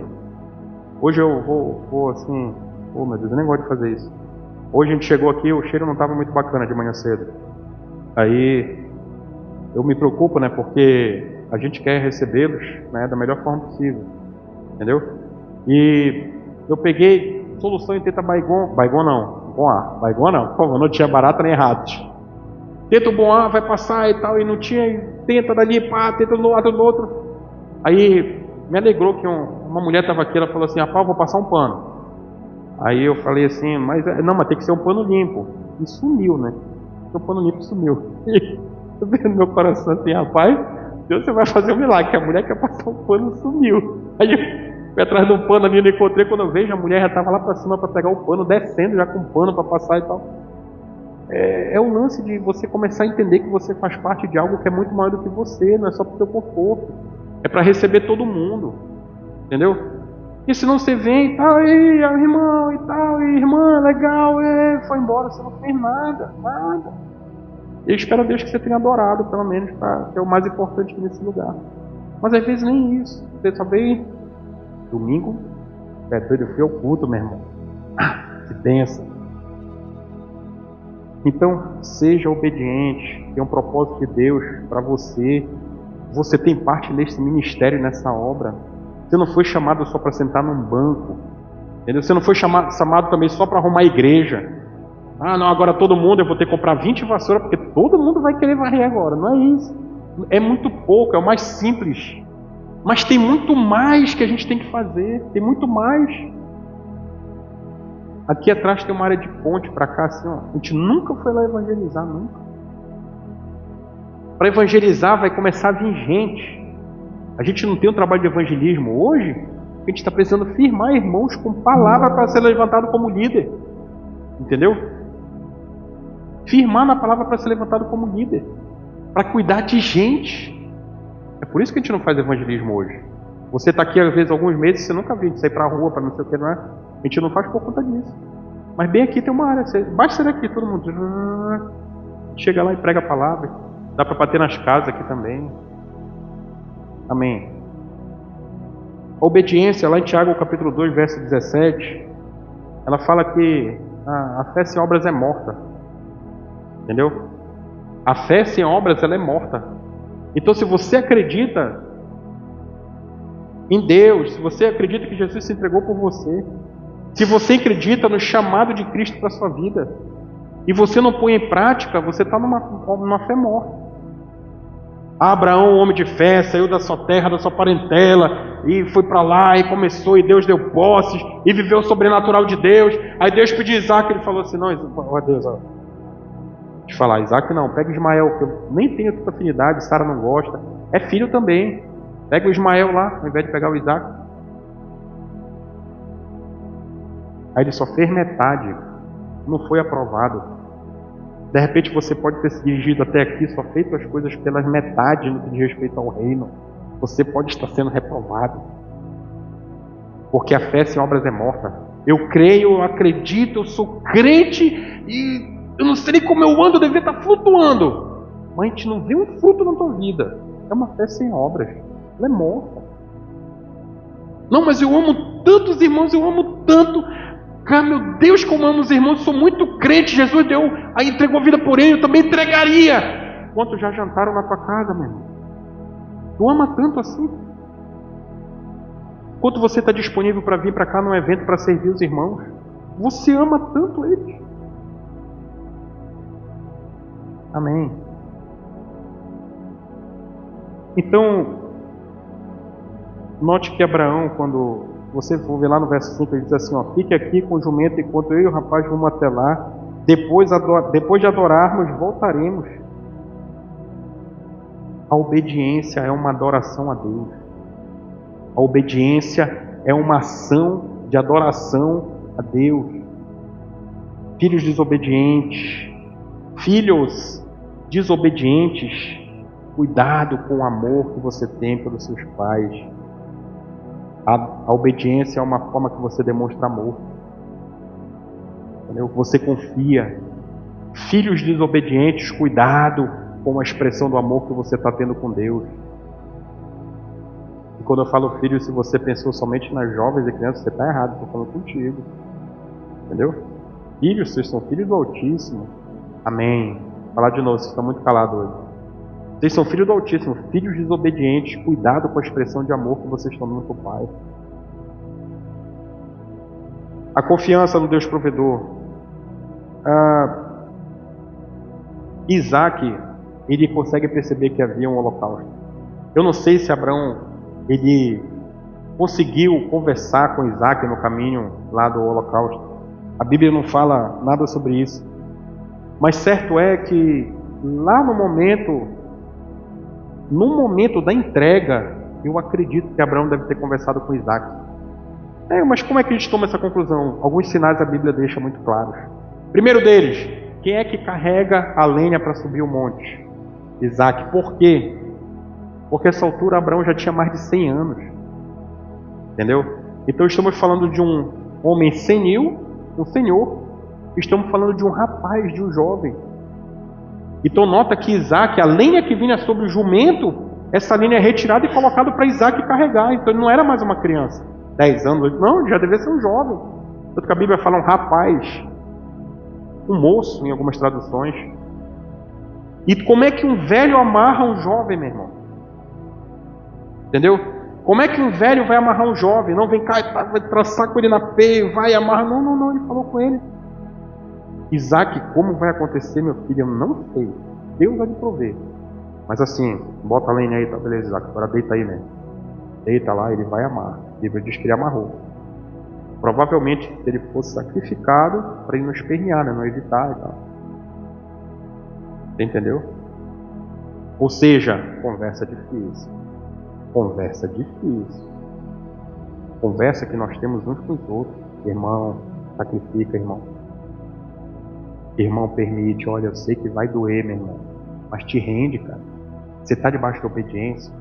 Hoje eu vou assim... meu Deus, eu nem gosto de fazer isso. Hoje a gente chegou aqui, o cheiro não estava muito bacana de manhã cedo. Aí eu me preocupo, né? Porque a gente quer recebê-los, né, da melhor forma possível. Entendeu? E eu peguei solução em teta Baygon não, por favor, não tinha barata nem ratos. Tenta o bom ar, vai passar e tal, e não tinha, tenta dali, pá, tenta no outro. Aí me alegrou que uma mulher estava aqui, ela falou assim, rapaz, vou passar um pano. Aí eu falei assim, mas tem que ser um pano limpo. E sumiu, né? O pano limpo sumiu. E eu vi no meu coração assim, rapaz, Deus, você vai fazer um milagre, que a mulher quer passar um pano sumiu. Aí eu fui atrás de um pano ali, não encontrei, quando eu vejo, a mulher já estava lá para cima para pegar o pano, descendo já com o pano para passar e tal. É o lance de você começar a entender que você faz parte de algo que é muito maior do que você, não é só para o seu conforto, é para receber todo mundo, entendeu? E se não você vem e tal, e irmão e tal, e irmã, legal, foi embora, você não fez nada. Eu espero a Deus que você tenha adorado, pelo menos, que é o mais importante nesse lugar. Mas às vezes nem isso, você só veio domingo, é doido, eu fui ao culto, meu irmão. Que bênção. Então, seja obediente, tem um propósito de Deus para você. Você tem parte nesse ministério, nessa obra. Você não foi chamado só para sentar num banco, entendeu? Você não foi chamado também só para arrumar a igreja. Não, agora todo mundo, eu vou ter que comprar 20 vassouras, porque todo mundo vai querer varrer agora. Não é isso. É muito pouco, é o mais simples. Mas tem muito mais que a gente tem que fazer. Tem muito mais. Aqui atrás tem uma área de ponte para cá, assim, ó. A gente nunca foi lá evangelizar, nunca. Para evangelizar vai começar a vir gente. A gente não tem um trabalho de evangelismo hoje. A gente está precisando firmar irmãos com palavra para ser levantado como líder. Entendeu? Firmar na palavra para ser levantado como líder. Para cuidar de gente. É por isso que a gente não faz evangelismo hoje. Você está aqui às vezes alguns meses, você nunca viu a gente sair para a rua, para não sei o que, não é? A gente não faz por conta disso. Mas bem aqui tem uma área, basta ser aqui, todo mundo chega lá e prega a palavra. Dá para bater nas casas aqui também. Amém. A obediência, lá em Tiago capítulo 2, verso 17, ela fala que a fé sem obras é morta. Entendeu? A fé sem obras, ela é morta. Então, se você acredita em Deus, se você acredita que Jesus se entregou por você, se você acredita no chamado de Cristo para a sua vida, e você não põe em prática, você está numa fé morta. Abraão, homem de fé, saiu da sua terra, da sua parentela, e foi para lá e começou, e Deus deu posses, e viveu o sobrenatural de Deus. Aí Deus pediu Isaac, ele falou assim, não, Deus, deixa eu falar, Isaac não, pega Ismael, que eu nem tenho tanta afinidade, Sara não gosta, é filho também, pega o Ismael lá, ao invés de pegar o Isaac. Aí ele só fez metade, não foi aprovado. De repente você pode ter se dirigido até aqui, só feito as coisas pelas metades no que diz respeito ao reino. Você pode estar sendo reprovado. Porque a fé sem obras é morta. Eu creio, eu acredito, eu sou crente e eu não sei nem como eu ando, eu devia estar flutuando. Mas a gente não vê um fruto na tua vida. É uma fé sem obras. Ela é morta. Não, mas eu amo tantos irmãos, eu amo tanto. Cara, meu Deus, como amo os irmãos, sou muito crente. Jesus entregou a vida por ele, eu também entregaria. Quantos já jantaram na tua casa, meu irmão? Tu ama tanto assim? Quanto você está disponível para vir para cá num evento para servir os irmãos? Você ama tanto eles? Amém. Então, note que Abraão, quando você for ver lá no verso 5, ele diz assim, ó, fique aqui com o jumento enquanto eu e o rapaz vamos até lá. Depois de adorarmos, voltaremos. A obediência é uma adoração a Deus. A obediência é uma ação de adoração a Deus. Filhos desobedientes, cuidado com o amor que você tem pelos seus pais. A obediência é uma forma que você demonstra amor. Entendeu? Você confia. Filhos desobedientes, cuidado com a expressão do amor que você está tendo com Deus. E quando eu falo filho, se você pensou somente nas jovens e crianças, você está errado, estou falando contigo. Entendeu? Filhos, vocês são filhos do Altíssimo. Amém. Vou falar de novo, vocês estão muito calados hoje. Vocês são filhos do Altíssimo, filhos desobedientes, cuidado com a expressão de amor que vocês estão dando para o Pai. A confiança no Deus provedor. Isaac, ele consegue perceber que havia um holocausto. Eu não sei se Abraão, ele conseguiu conversar com Isaac no caminho lá do holocausto. A Bíblia não fala nada sobre isso. Mas certo é que lá no momento da entrega, eu acredito que Abraão deve ter conversado com Isaac. Mas como é que a gente toma essa conclusão? Alguns sinais a Bíblia deixa muito claros. Primeiro deles, quem é que carrega a lenha para subir o monte? Isaac. Por quê? Porque essa altura Abraão já tinha mais de 100 anos. Entendeu? Então estamos falando de um homem senil, um senhor. Estamos falando de um rapaz, de um jovem. Então nota que Isaac, a lenha que vinha sobre o jumento, essa lenha é retirada e colocada para Isaac carregar. Então ele não era mais uma criança, 10 anos, não, ele já devia ser um jovem. Tanto que a Bíblia fala um rapaz, um moço em algumas traduções. E como é que um velho amarra um jovem, meu irmão? Entendeu? Como é que um velho vai amarrar um jovem? Não vem cá, vai traçar com ele na peia, vai amarrar. Não, ele falou com ele. Isaac, como vai acontecer, meu filho? Eu não sei. Deus vai lhe prover. Mas assim, bota a lenha aí, tá? Beleza, Isaac, agora deita aí, né? Deita lá, ele vai amar. A Bíblia diz que ele amarrou. Provavelmente, se ele fosse sacrificado, para ele não espernear, né? Não evitar e tal. Você entendeu? Ou seja, conversa difícil. Conversa difícil. Conversa que nós temos uns com os outros. Irmão, sacrifica, irmão. Irmão, permite, olha, eu sei que vai doer, meu irmão, mas te rende, cara. Você está debaixo da obediência.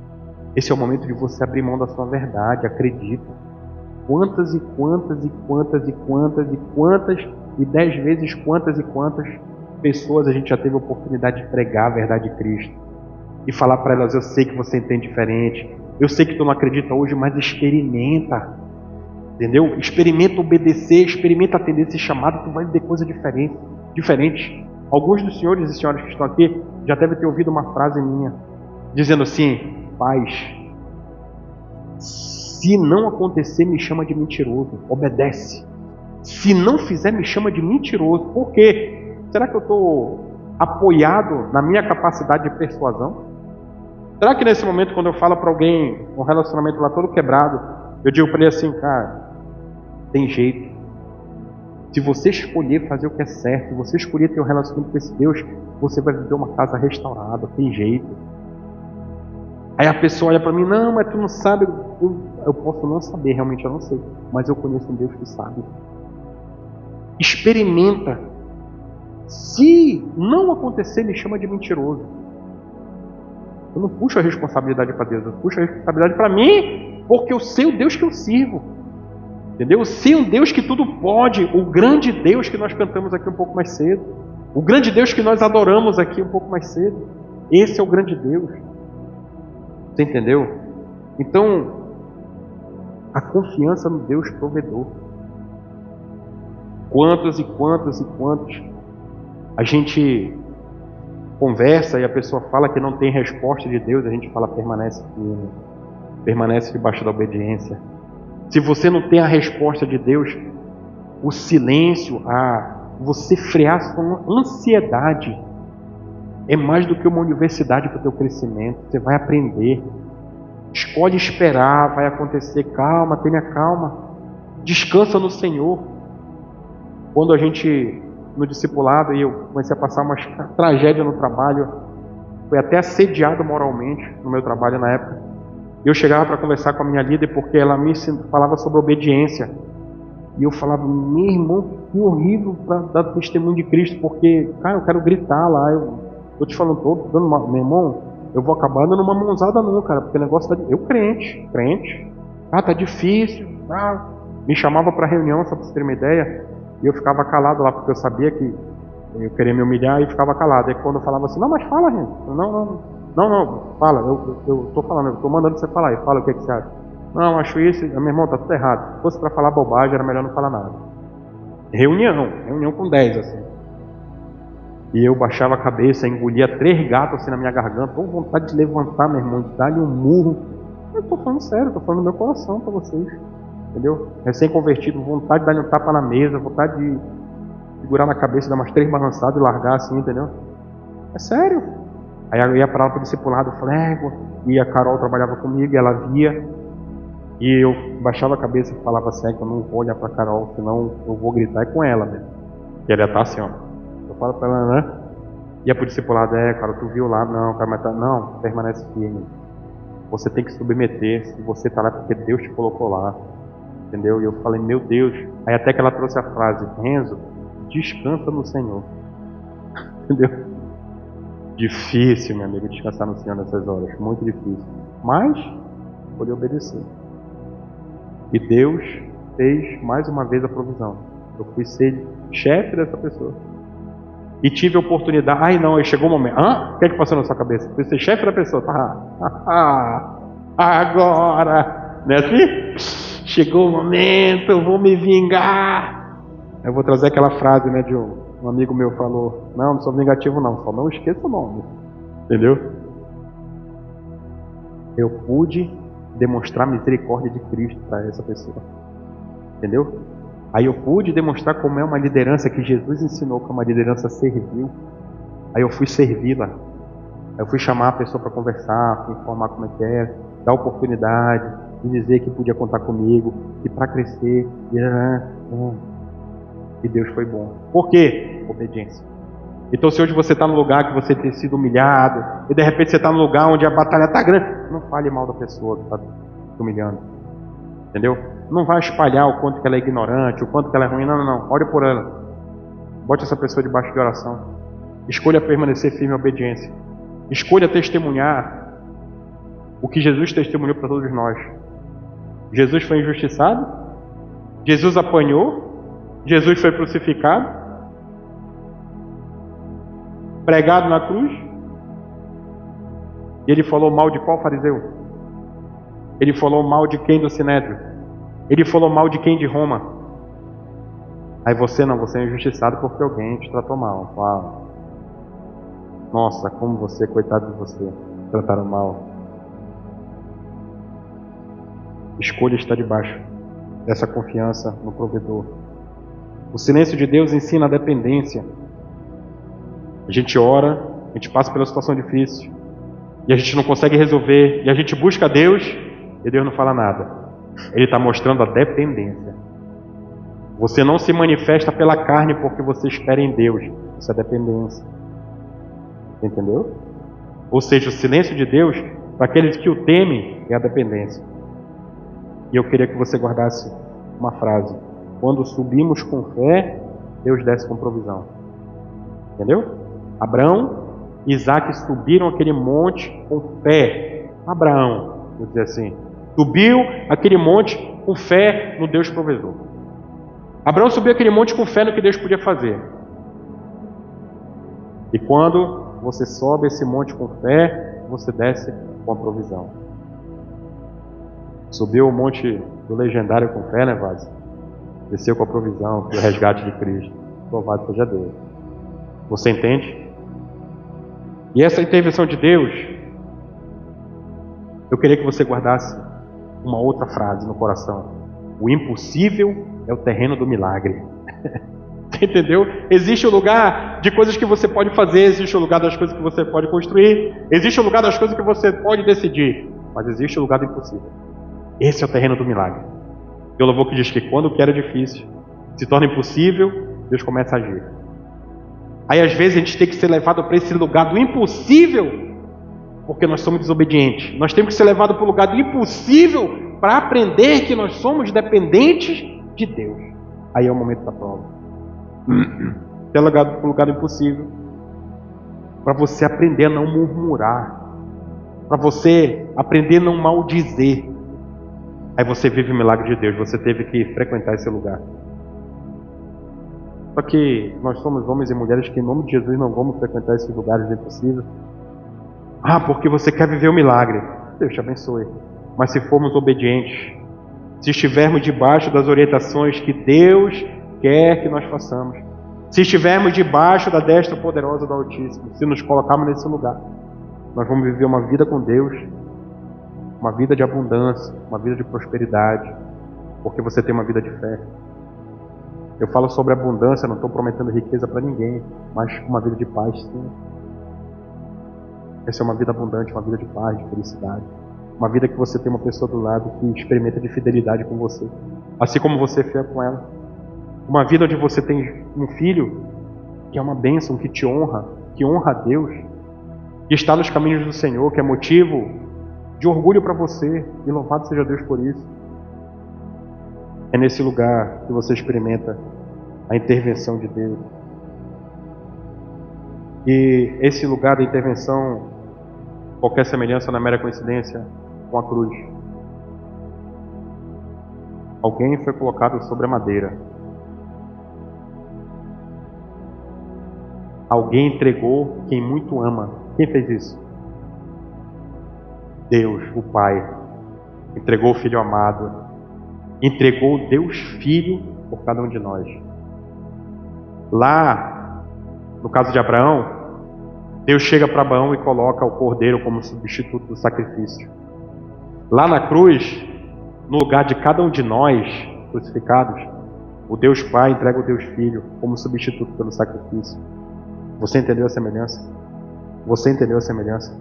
Esse é o momento de você abrir mão da sua verdade, acredita. Quantas e 10 vezes quantas pessoas a gente já teve a oportunidade de pregar a verdade de Cristo e falar para elas, eu sei que você entende diferente, eu sei que tu não acredita hoje, mas experimenta, entendeu? Experimenta obedecer, experimenta atender esse chamado, tu vai ver coisa diferente. Alguns dos senhores e senhoras que estão aqui já devem ter ouvido uma frase minha dizendo assim: paz, se não acontecer, me chama de mentiroso, obedece. Se não fizer, me chama de mentiroso. Por quê? Será que eu estou apoiado na minha capacidade de persuasão? Será que nesse momento, quando eu falo para alguém, um relacionamento lá todo quebrado, eu digo para ele assim, cara, tem jeito. Se você escolher fazer o que é certo, se você escolher ter um relacionamento com esse Deus, você vai viver uma casa restaurada, tem jeito. Aí a pessoa olha para mim, não, mas tu não sabe. Eu posso não saber, realmente eu não sei, mas eu conheço um Deus que sabe. Experimenta. Se não acontecer, me chama de mentiroso. Eu não puxo a responsabilidade para Deus, eu puxo a responsabilidade para mim, porque eu sei o Deus que eu sirvo. Entendeu? Eu sei um Deus que tudo pode, o grande Deus que nós cantamos aqui um pouco mais cedo, o grande Deus que nós adoramos aqui um pouco mais cedo. Esse é o grande Deus. Você entendeu? Então, a confiança no Deus provedor. Quantos e quantos e quantos a gente conversa e a pessoa fala que não tem resposta de Deus, a gente fala permanece firme, permanece debaixo da obediência. Se você não tem a resposta de Deus, o silêncio, você frear sua ansiedade é mais do que uma universidade para o teu crescimento. Você vai aprender. Escolhe esperar, vai acontecer. Calma, tenha calma. Descansa no Senhor. Quando a gente, no discipulado, e eu comecei a passar uma tragédia no trabalho, fui até assediado moralmente no meu trabalho na época. Eu chegava para conversar com a minha líder porque ela me falava sobre obediência. E eu falava, meu irmão, que horrível para dar testemunho de Cristo, porque, cara, eu quero gritar lá. Eu te falando todo, dando meu irmão, eu vou acabar dando uma mãozada não, cara, porque o negócio tá... Eu crente, tá difícil, me chamava para reunião, só para você ter uma ideia, e eu ficava calado lá, porque eu sabia que eu queria me humilhar e ficava calado. Aí quando eu falava assim, não, mas fala, gente, não, fala, eu tô falando, eu tô mandando você falar, e fala o que você acha. Não, acho isso, meu irmão, tá tudo errado. Se fosse para falar bobagem, era melhor não falar nada. Reunião com 10, assim. E eu baixava a cabeça, engolia 3 gatos assim na minha garganta, com vontade de levantar, meu irmão, de dar-lhe um murro. Eu tô falando sério, tô falando do meu coração para vocês. Entendeu? Recém-convertido, vontade de dar-lhe um tapa na mesa, vontade de segurar na cabeça, dar umas 3 balançadas e largar assim, entendeu? É sério. Aí eu ia para lá pro discipulado, eu falei, e a Carol trabalhava comigo, e ela via, e eu baixava a cabeça e falava assim, que eu não vou olhar pra Carol, senão eu vou gritar com ela mesmo. E ela ia estar assim, ó. Eu falo pra ela, né? Ia pro discipulado, cara, tu viu lá? Não, cara, mas não, permanece firme. Você tem que submeter, se você tá lá porque Deus te colocou lá. Entendeu? E eu falei, meu Deus. Aí até que ela trouxe a frase, Renzo, descansa no Senhor. Entendeu? Difícil, meu amigo, descansar no Senhor nessas horas. Muito difícil. Mas, escolhi obedecer. E Deus fez mais uma vez a provisão. Eu fui ser chefe dessa pessoa. E tive a oportunidade. Ai não, aí chegou o momento. O que é que passou na sua cabeça? Fui ser chefe da pessoa. Agora. Não é assim? Chegou o momento, eu vou me vingar. Eu vou trazer aquela frase, né, de um amigo meu falou. Não sou vingativo não, só não esqueça o nome. Entendeu? Eu pude demonstrar a misericórdia de Cristo para essa pessoa. Entendeu? Aí eu pude demonstrar como é uma liderança que Jesus ensinou, que é uma liderança servil. Aí eu fui servi-la. Aí eu fui chamar a pessoa para conversar, para informar como é que é, dar oportunidade, de dizer que podia contar comigo, que para crescer. E Deus foi bom. Por quê? Obediência. Então se hoje você está no lugar que você tem sido humilhado, e de repente você está no lugar onde a batalha está grande, não fale mal da pessoa que está te humilhando. Entendeu? Não vai espalhar o quanto que ela é ignorante, o quanto que ela é ruim. Não. Ore por ela. Bote essa pessoa debaixo de oração. Escolha permanecer firme em obediência. Escolha testemunhar o que Jesus testemunhou para todos nós. Jesus foi injustiçado. Jesus apanhou. Jesus foi crucificado. Pregado na cruz. E ele falou mal de qual fariseu? Ele falou mal de quem do Sinédrio? Ele falou mal de quem de Roma? Aí você é injustiçado porque alguém te tratou mal. Nossa, como você, coitado de você, trataram mal. Escolha estar debaixo dessa confiança no provedor. O silêncio de Deus ensina a dependência. A gente ora, a gente passa pela situação difícil. e a gente não consegue resolver, e a gente busca Deus, e Deus não fala nada. Ele está mostrando a dependência. Você não se manifesta pela carne porque você espera em Deus. Isso é dependência. Entendeu? Ou seja, o silêncio de Deus, para aqueles que o temem, é a dependência. E eu queria que você guardasse uma frase. Quando subimos com fé, Deus desce com provisão. Entendeu? Abraão e Isaac subiram aquele monte com fé. Abraão, vou dizer assim, subiu aquele monte com fé no Deus provedor. Abraão subiu aquele monte com fé no que Deus podia fazer. E quando você sobe esse monte com fé, você desce com a provisão. Subiu o monte do legendário com fé, né, Vaz? Desceu com a provisão, do resgate de Cristo. Louvado seja Deus. Você entende? E essa intervenção de Deus, eu queria que você guardasse uma outra frase no coração. O impossível é o terreno do milagre. Entendeu? Existe o lugar de coisas que você pode fazer, existe o lugar das coisas que você pode construir, existe o lugar das coisas que você pode decidir, mas existe o lugar do impossível. Esse é o terreno do milagre. E o louvor que diz que quando o que era difícil se torna impossível, Deus começa a agir. Aí às vezes a gente tem que ser levado para esse lugar do impossível, porque nós somos desobedientes. Nós temos que ser levados para o lugar do impossível para aprender que nós somos dependentes de Deus. Aí é o momento da prova. Ser levado para o lugar do impossível, para você aprender a não murmurar, para você aprender a não maldizer. Aí você vive o milagre de Deus. Você teve que frequentar esse lugar. Só que nós somos homens e mulheres que em nome de Jesus não vamos frequentar esses lugares do impossível. Ah, porque você quer viver o milagre. Deus te abençoe. Mas se formos obedientes, se estivermos debaixo das orientações que Deus quer que nós façamos, se estivermos debaixo da destra poderosa do Altíssimo, se nos colocarmos nesse lugar, nós vamos viver uma vida com Deus, uma vida de abundância, uma vida de prosperidade, porque você tem uma vida de fé. Eu falo sobre abundância, não estou prometendo riqueza para ninguém, mas uma vida de paz, sim. Essa é uma vida abundante, uma vida de paz, de felicidade. Uma vida que você tem uma pessoa do lado que experimenta de fidelidade com você, assim como você é fiel com ela. Uma vida onde você tem um filho que é uma bênção, que te honra, que honra a Deus, que está nos caminhos do Senhor, que é motivo de orgulho para você, e louvado seja Deus por isso. É nesse lugar que você experimenta a intervenção de Deus. E esse lugar da intervenção, qualquer semelhança não é mera coincidência com a cruz. Alguém foi colocado sobre a madeira. Alguém entregou quem muito ama. Quem fez isso? Deus, o Pai. Entregou o Filho amado. Entregou o Deus Filho por cada um de nós. Lá, no caso de Abraão, Deus chega para Abraão e coloca o cordeiro como substituto do sacrifício. Lá na cruz, no lugar de cada um de nós crucificados, o Deus Pai entrega o Deus Filho como substituto pelo sacrifício. Você entendeu a semelhança? Você entendeu a semelhança?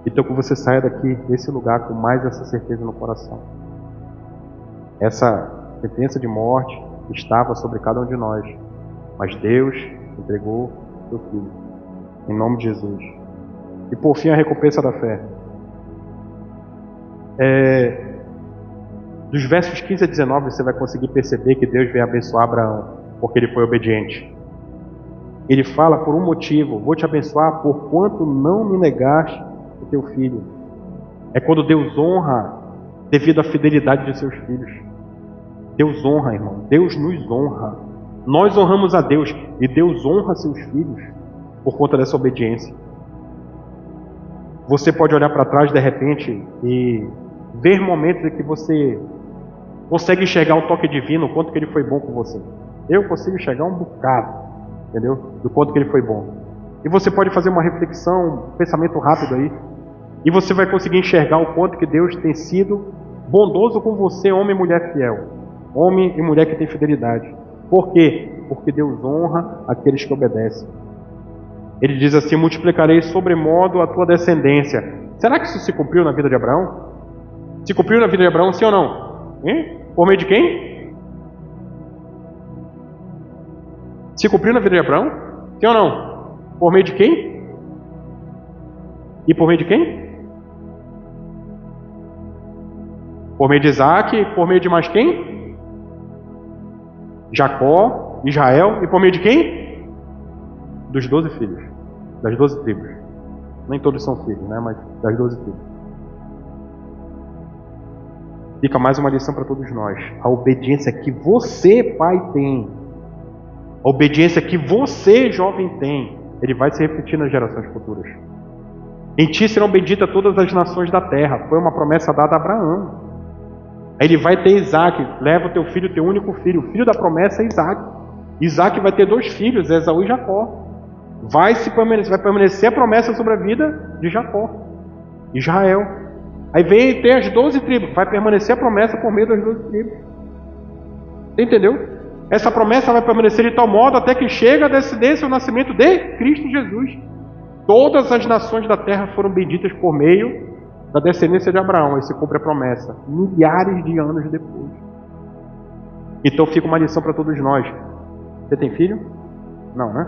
Então que você saia daqui, desse lugar, com mais essa certeza no coração. Essa sentença de morte estava sobre cada um de nós, mas Deus entregou o seu Filho, em nome de Jesus. E por fim, a recompensa da fé. Dos versos 15 a 19, você vai conseguir perceber que Deus veio abençoar Abraão, porque ele foi obediente. Ele fala por um motivo: vou te abençoar por quanto não me negaste o teu filho. É quando Deus honra devido à fidelidade de seus filhos. Deus honra, irmão. Deus nos honra. Nós honramos a Deus e Deus honra seus filhos por conta dessa obediência. Você pode olhar para trás de repente e ver momentos em que você consegue enxergar o toque divino, o quanto que ele foi bom com você. Eu consigo enxergar um bocado, entendeu? Do quanto que ele foi bom. E você pode fazer uma reflexão, um pensamento rápido aí, e você vai conseguir enxergar o quanto que Deus tem sido bondoso com você, homem e mulher fiel. Homem e mulher que tem fidelidade. Por quê? Porque Deus honra aqueles que obedecem. Ele diz assim: multiplicarei sobremodo a tua descendência. Será que isso se cumpriu na vida de Abraão? Se cumpriu na vida de Abraão, sim ou não? Por meio de quem? Se cumpriu na vida de Abraão? Sim ou não? Por meio de quem? E por meio de quem? Por meio de Isaac, por meio de mais quem? Jacó, Israel, e por meio de quem? Dos 12 filhos, das 12 tribos. Nem todos são filhos, né? Mas das 12 tribos. Fica mais uma lição para todos nós. A obediência que você, pai, tem, a obediência que você, jovem, tem, ele vai se refletir nas gerações futuras. Em ti serão benditas todas as nações da terra. Foi uma promessa dada a Abraão. Aí ele vai ter Isaac. Leva o teu filho, teu único filho. O filho da promessa é Isaac. Isaac vai ter 2 filhos, Esaú e Jacó. Vai permanecer a promessa sobre a vida de Jacó, Israel. Aí vem ter as 12 tribos. Vai permanecer a promessa por meio das 12 tribos. Você entendeu? Essa promessa vai permanecer de tal modo até que chega a descendência, o nascimento de Cristo Jesus. Todas as nações da terra foram benditas por meio da descendência de Abraão. Aí se cumpre a promessa, milhares de anos depois. Então fica uma lição para todos nós. Você tem filho? Não, né?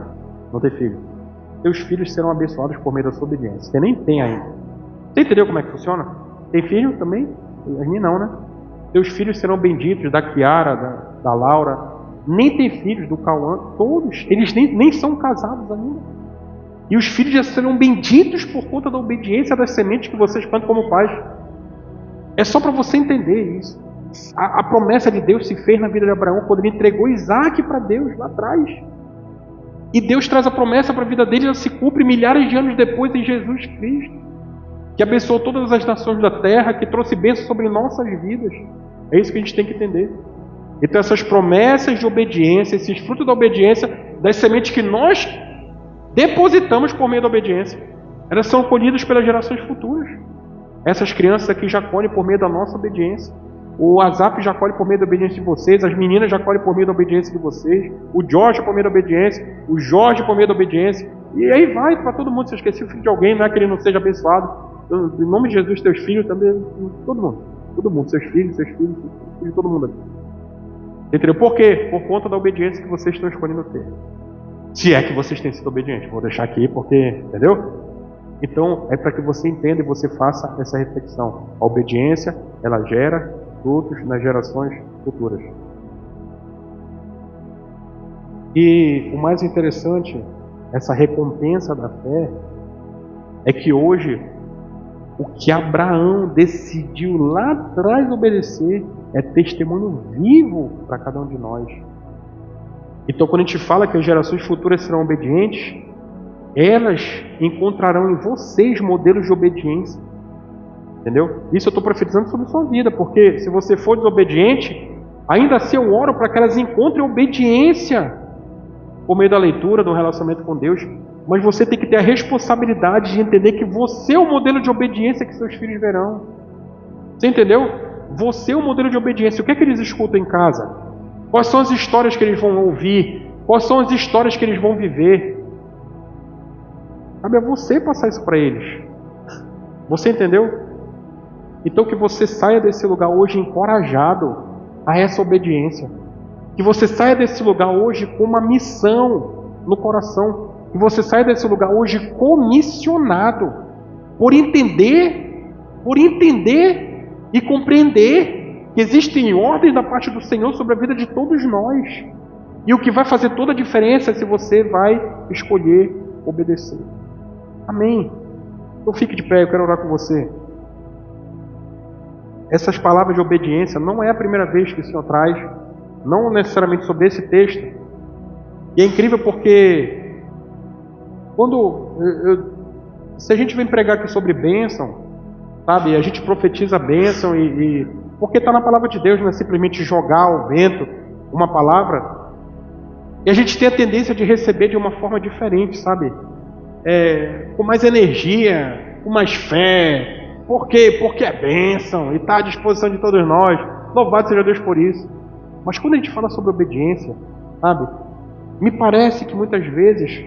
Não tem filho. Seus filhos serão abençoados por meio da sua obediência. Você nem tem ainda. Você entendeu como é que funciona? Tem filho também? A mim não, né? Seus filhos serão benditos, da Kiara, da Laura. Nem tem filhos, do Cauã. Todos. Eles nem são casados ainda. E os filhos já serão benditos por conta da obediência das sementes que vocês plantam como pais. É só para você entender isso. A promessa de Deus se fez na vida de Abraão quando ele entregou Isaac para Deus lá atrás. E Deus traz a promessa para a vida dele, ela se cumpre milhares de anos depois em Jesus Cristo, que abençoou todas as nações da terra, que trouxe bênção sobre nossas vidas. É isso que a gente tem que entender. Então essas promessas de obediência, esses frutos da obediência, das sementes que nós depositamos por meio da obediência, elas são colhidas pelas gerações futuras. Essas crianças aqui já colhem por meio da nossa obediência. O Azap já colhe por meio da obediência de vocês, as meninas já colhem por meio da obediência de vocês, o Jorge por meio da obediência, o Jorge por meio da obediência, e aí vai para todo mundo. Se eu esqueci o filho de alguém, não é que ele não seja abençoado. Em nome de Jesus, teus filhos também, todo mundo, seus filhos, todo mundo. Entendeu? Por quê? Por conta da obediência que vocês estão escolhendo ter. Se é que vocês têm sido obedientes, vou deixar aqui porque, entendeu? Então, é para que você entenda e você faça essa reflexão. A obediência, ela gera frutos nas gerações futuras. E o mais interessante, essa recompensa da fé, é que hoje, o que Abraão decidiu lá atrás obedecer, é testemunho vivo para cada um de nós. Então, quando a gente fala que as gerações futuras serão obedientes, elas encontrarão em vocês modelos de obediência. Entendeu? Isso eu estou profetizando sobre a sua vida, porque se você for desobediente, ainda assim eu oro para que elas encontrem obediência por meio da leitura, do relacionamento com Deus. Mas você tem que ter a responsabilidade de entender que você é o modelo de obediência que seus filhos verão. Você entendeu? Você é o modelo de obediência. O que é que eles escutam em casa? Quais são as histórias que eles vão ouvir? Quais são as histórias que eles vão viver? Cabe a você passar isso para eles. Você entendeu? Então que você saia desse lugar hoje encorajado a essa obediência. Que você saia desse lugar hoje com uma missão no coração. Que você saia desse lugar hoje comissionado por entender e compreender que existem ordens da parte do Senhor sobre a vida de todos nós. E o que vai fazer toda a diferença é se você vai escolher obedecer. Amém. Então fique de pé, eu quero orar com você. Essas palavras de obediência não é a primeira vez que o Senhor traz, não necessariamente sobre esse texto. E é incrível porque se a gente vem pregar aqui sobre bênção, sabe, a gente profetiza bênção porque está na palavra de Deus, não é simplesmente jogar ao vento uma palavra. E a gente tem a tendência de receber de uma forma diferente, sabe? Com mais energia, com mais fé. Por quê? Porque é bênção e está à disposição de todos nós. Louvado seja Deus por isso. Mas quando a gente fala sobre obediência, sabe? Me parece que muitas vezes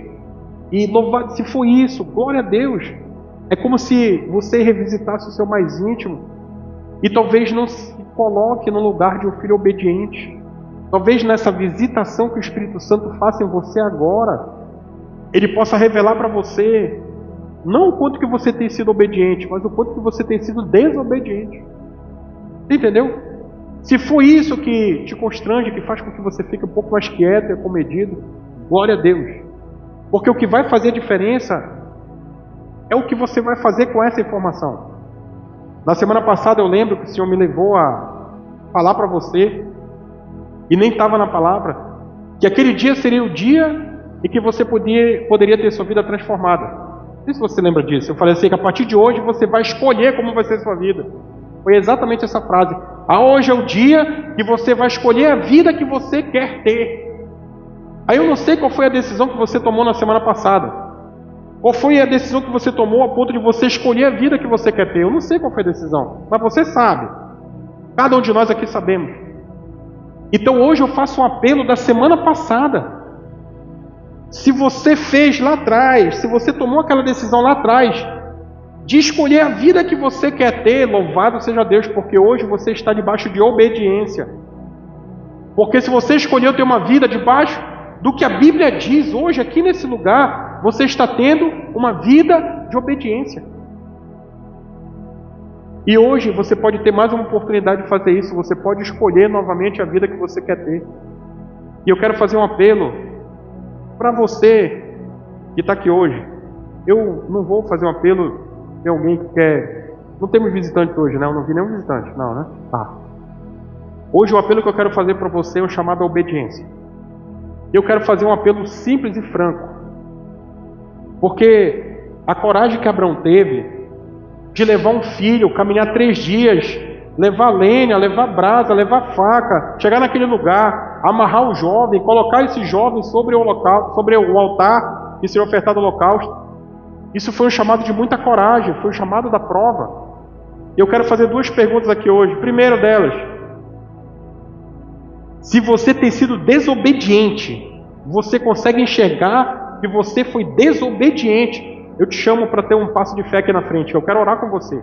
E louvado se for isso, glória a Deus. É como se você revisitasse o seu mais íntimo e talvez não se coloque no lugar de um filho obediente. Talvez nessa visitação que o Espírito Santo faça em você agora, ele possa revelar para você não o quanto que você tem sido obediente, mas o quanto que você tem sido desobediente. Entendeu? Se for isso que te constrange, que faz com que você fique um pouco mais quieto e comedido, glória a Deus. Porque o que vai fazer a diferença é o que você vai fazer com essa informação. Na semana passada eu lembro que o Senhor me levou a falar para você, e nem estava na palavra, que aquele dia seria o dia em que você poderia ter sua vida transformada. Não sei se você lembra disso. Eu falei assim, que a partir de hoje você vai escolher como vai ser a sua vida. Foi exatamente essa frase. Hoje é o dia que você vai escolher a vida que você quer ter. Aí eu não sei qual foi a decisão que você tomou na semana passada. Qual foi a decisão que você tomou a ponto de você escolher a vida que você quer ter? Eu não sei qual foi a decisão, mas você sabe. Cada um de nós aqui sabemos. Então hoje eu faço um apelo da semana passada. Se você fez lá atrás, se você tomou aquela decisão lá atrás, de escolher a vida que você quer ter, louvado seja Deus, porque hoje você está debaixo de obediência. Porque se você escolheu ter uma vida debaixo do que a Bíblia diz hoje, aqui nesse lugar, você está tendo uma vida de obediência. E hoje você pode ter mais uma oportunidade de fazer isso. Você pode escolher novamente a vida que você quer ter. E eu quero fazer um apelo para você que está aqui hoje. Eu não vou fazer um apelo de alguém que quer... Não temos visitantes hoje, né? Eu não vi nenhum visitante, não, né? Tá. Hoje o apelo que eu quero fazer para você é um chamado à obediência. Eu quero fazer um apelo simples e franco. Porque a coragem que Abraão teve de levar um filho, caminhar 3 dias, levar lenha, levar brasa, levar faca, chegar naquele lugar, amarrar o jovem, colocar esse jovem sobre o altar e ser ofertado ao holocausto. Isso foi um chamado de muita coragem, foi um chamado da prova. Eu quero fazer 2 perguntas aqui hoje. Primeira delas, se você tem sido desobediente, você consegue enxergar que você foi desobediente, eu te chamo para ter um passo de fé aqui na frente. Eu quero orar com você.